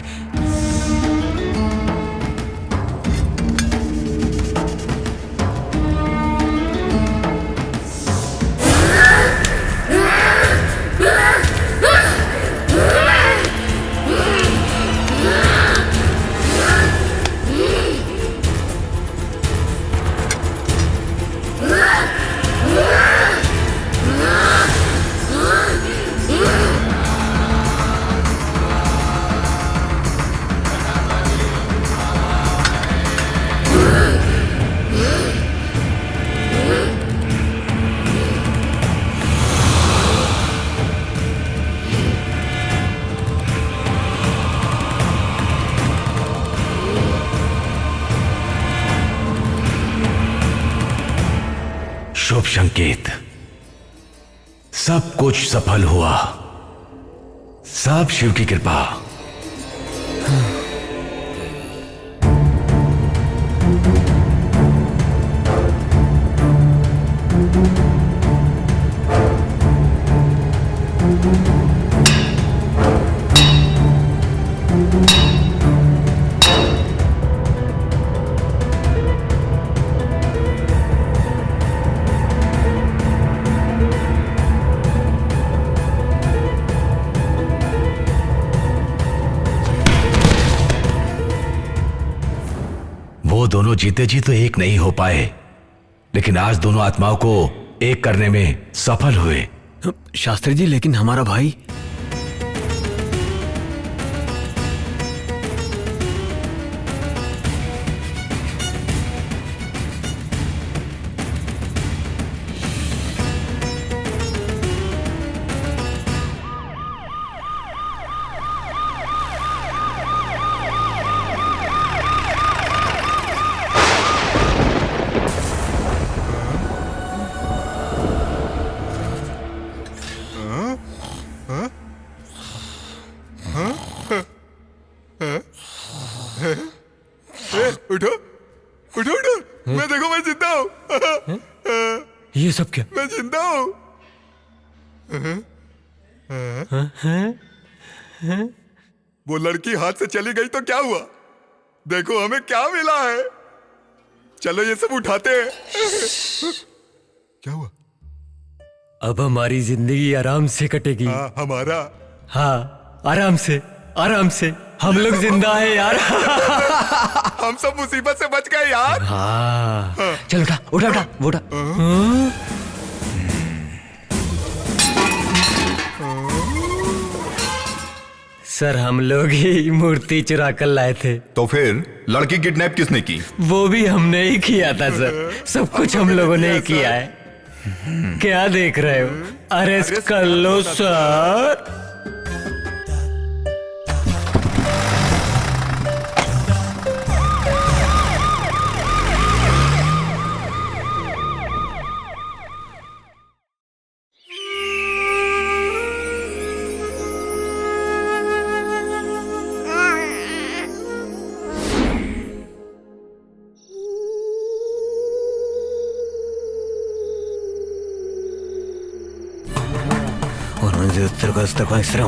शुभ संकेत। सब कुछ सफल हुआ। सब शिव की कृपा। वो दोनों जीते जी तो एक नहीं हो पाए, लेकिन आज दोनों आत्माओं को एक करने में सफल हुए। शास्त्री जी, लेकिन हमारा भाई। उठो उठो उठो, मैं देखो, मैं जिंदा हूँ। ये सब क्या? मैं जिंदा हूँ। वो लड़की हाथ से चली गई तो क्या हुआ? देखो हमें क्या मिला है। चलो ये सब उठाते हैं। क्या हुआ? अब हमारी जिंदगी आराम से कटेगी। हमारा? हाँ, आराम से, आराम से। हम लोग जिंदा है यार। हम सब मुसीबत से बच गए यार। हाँ। चल उठा उठा उठा वो उठा। सर, हम लोग ही मूर्ति चुरा कर लाए थे। तो फिर लड़की किडनैप किसने की? वो भी हमने ही किया था सर। सब कुछ हम लोगों ने ही किया है। क्या देख रहे हो? अरेस्ट कर लो सर। इस तरह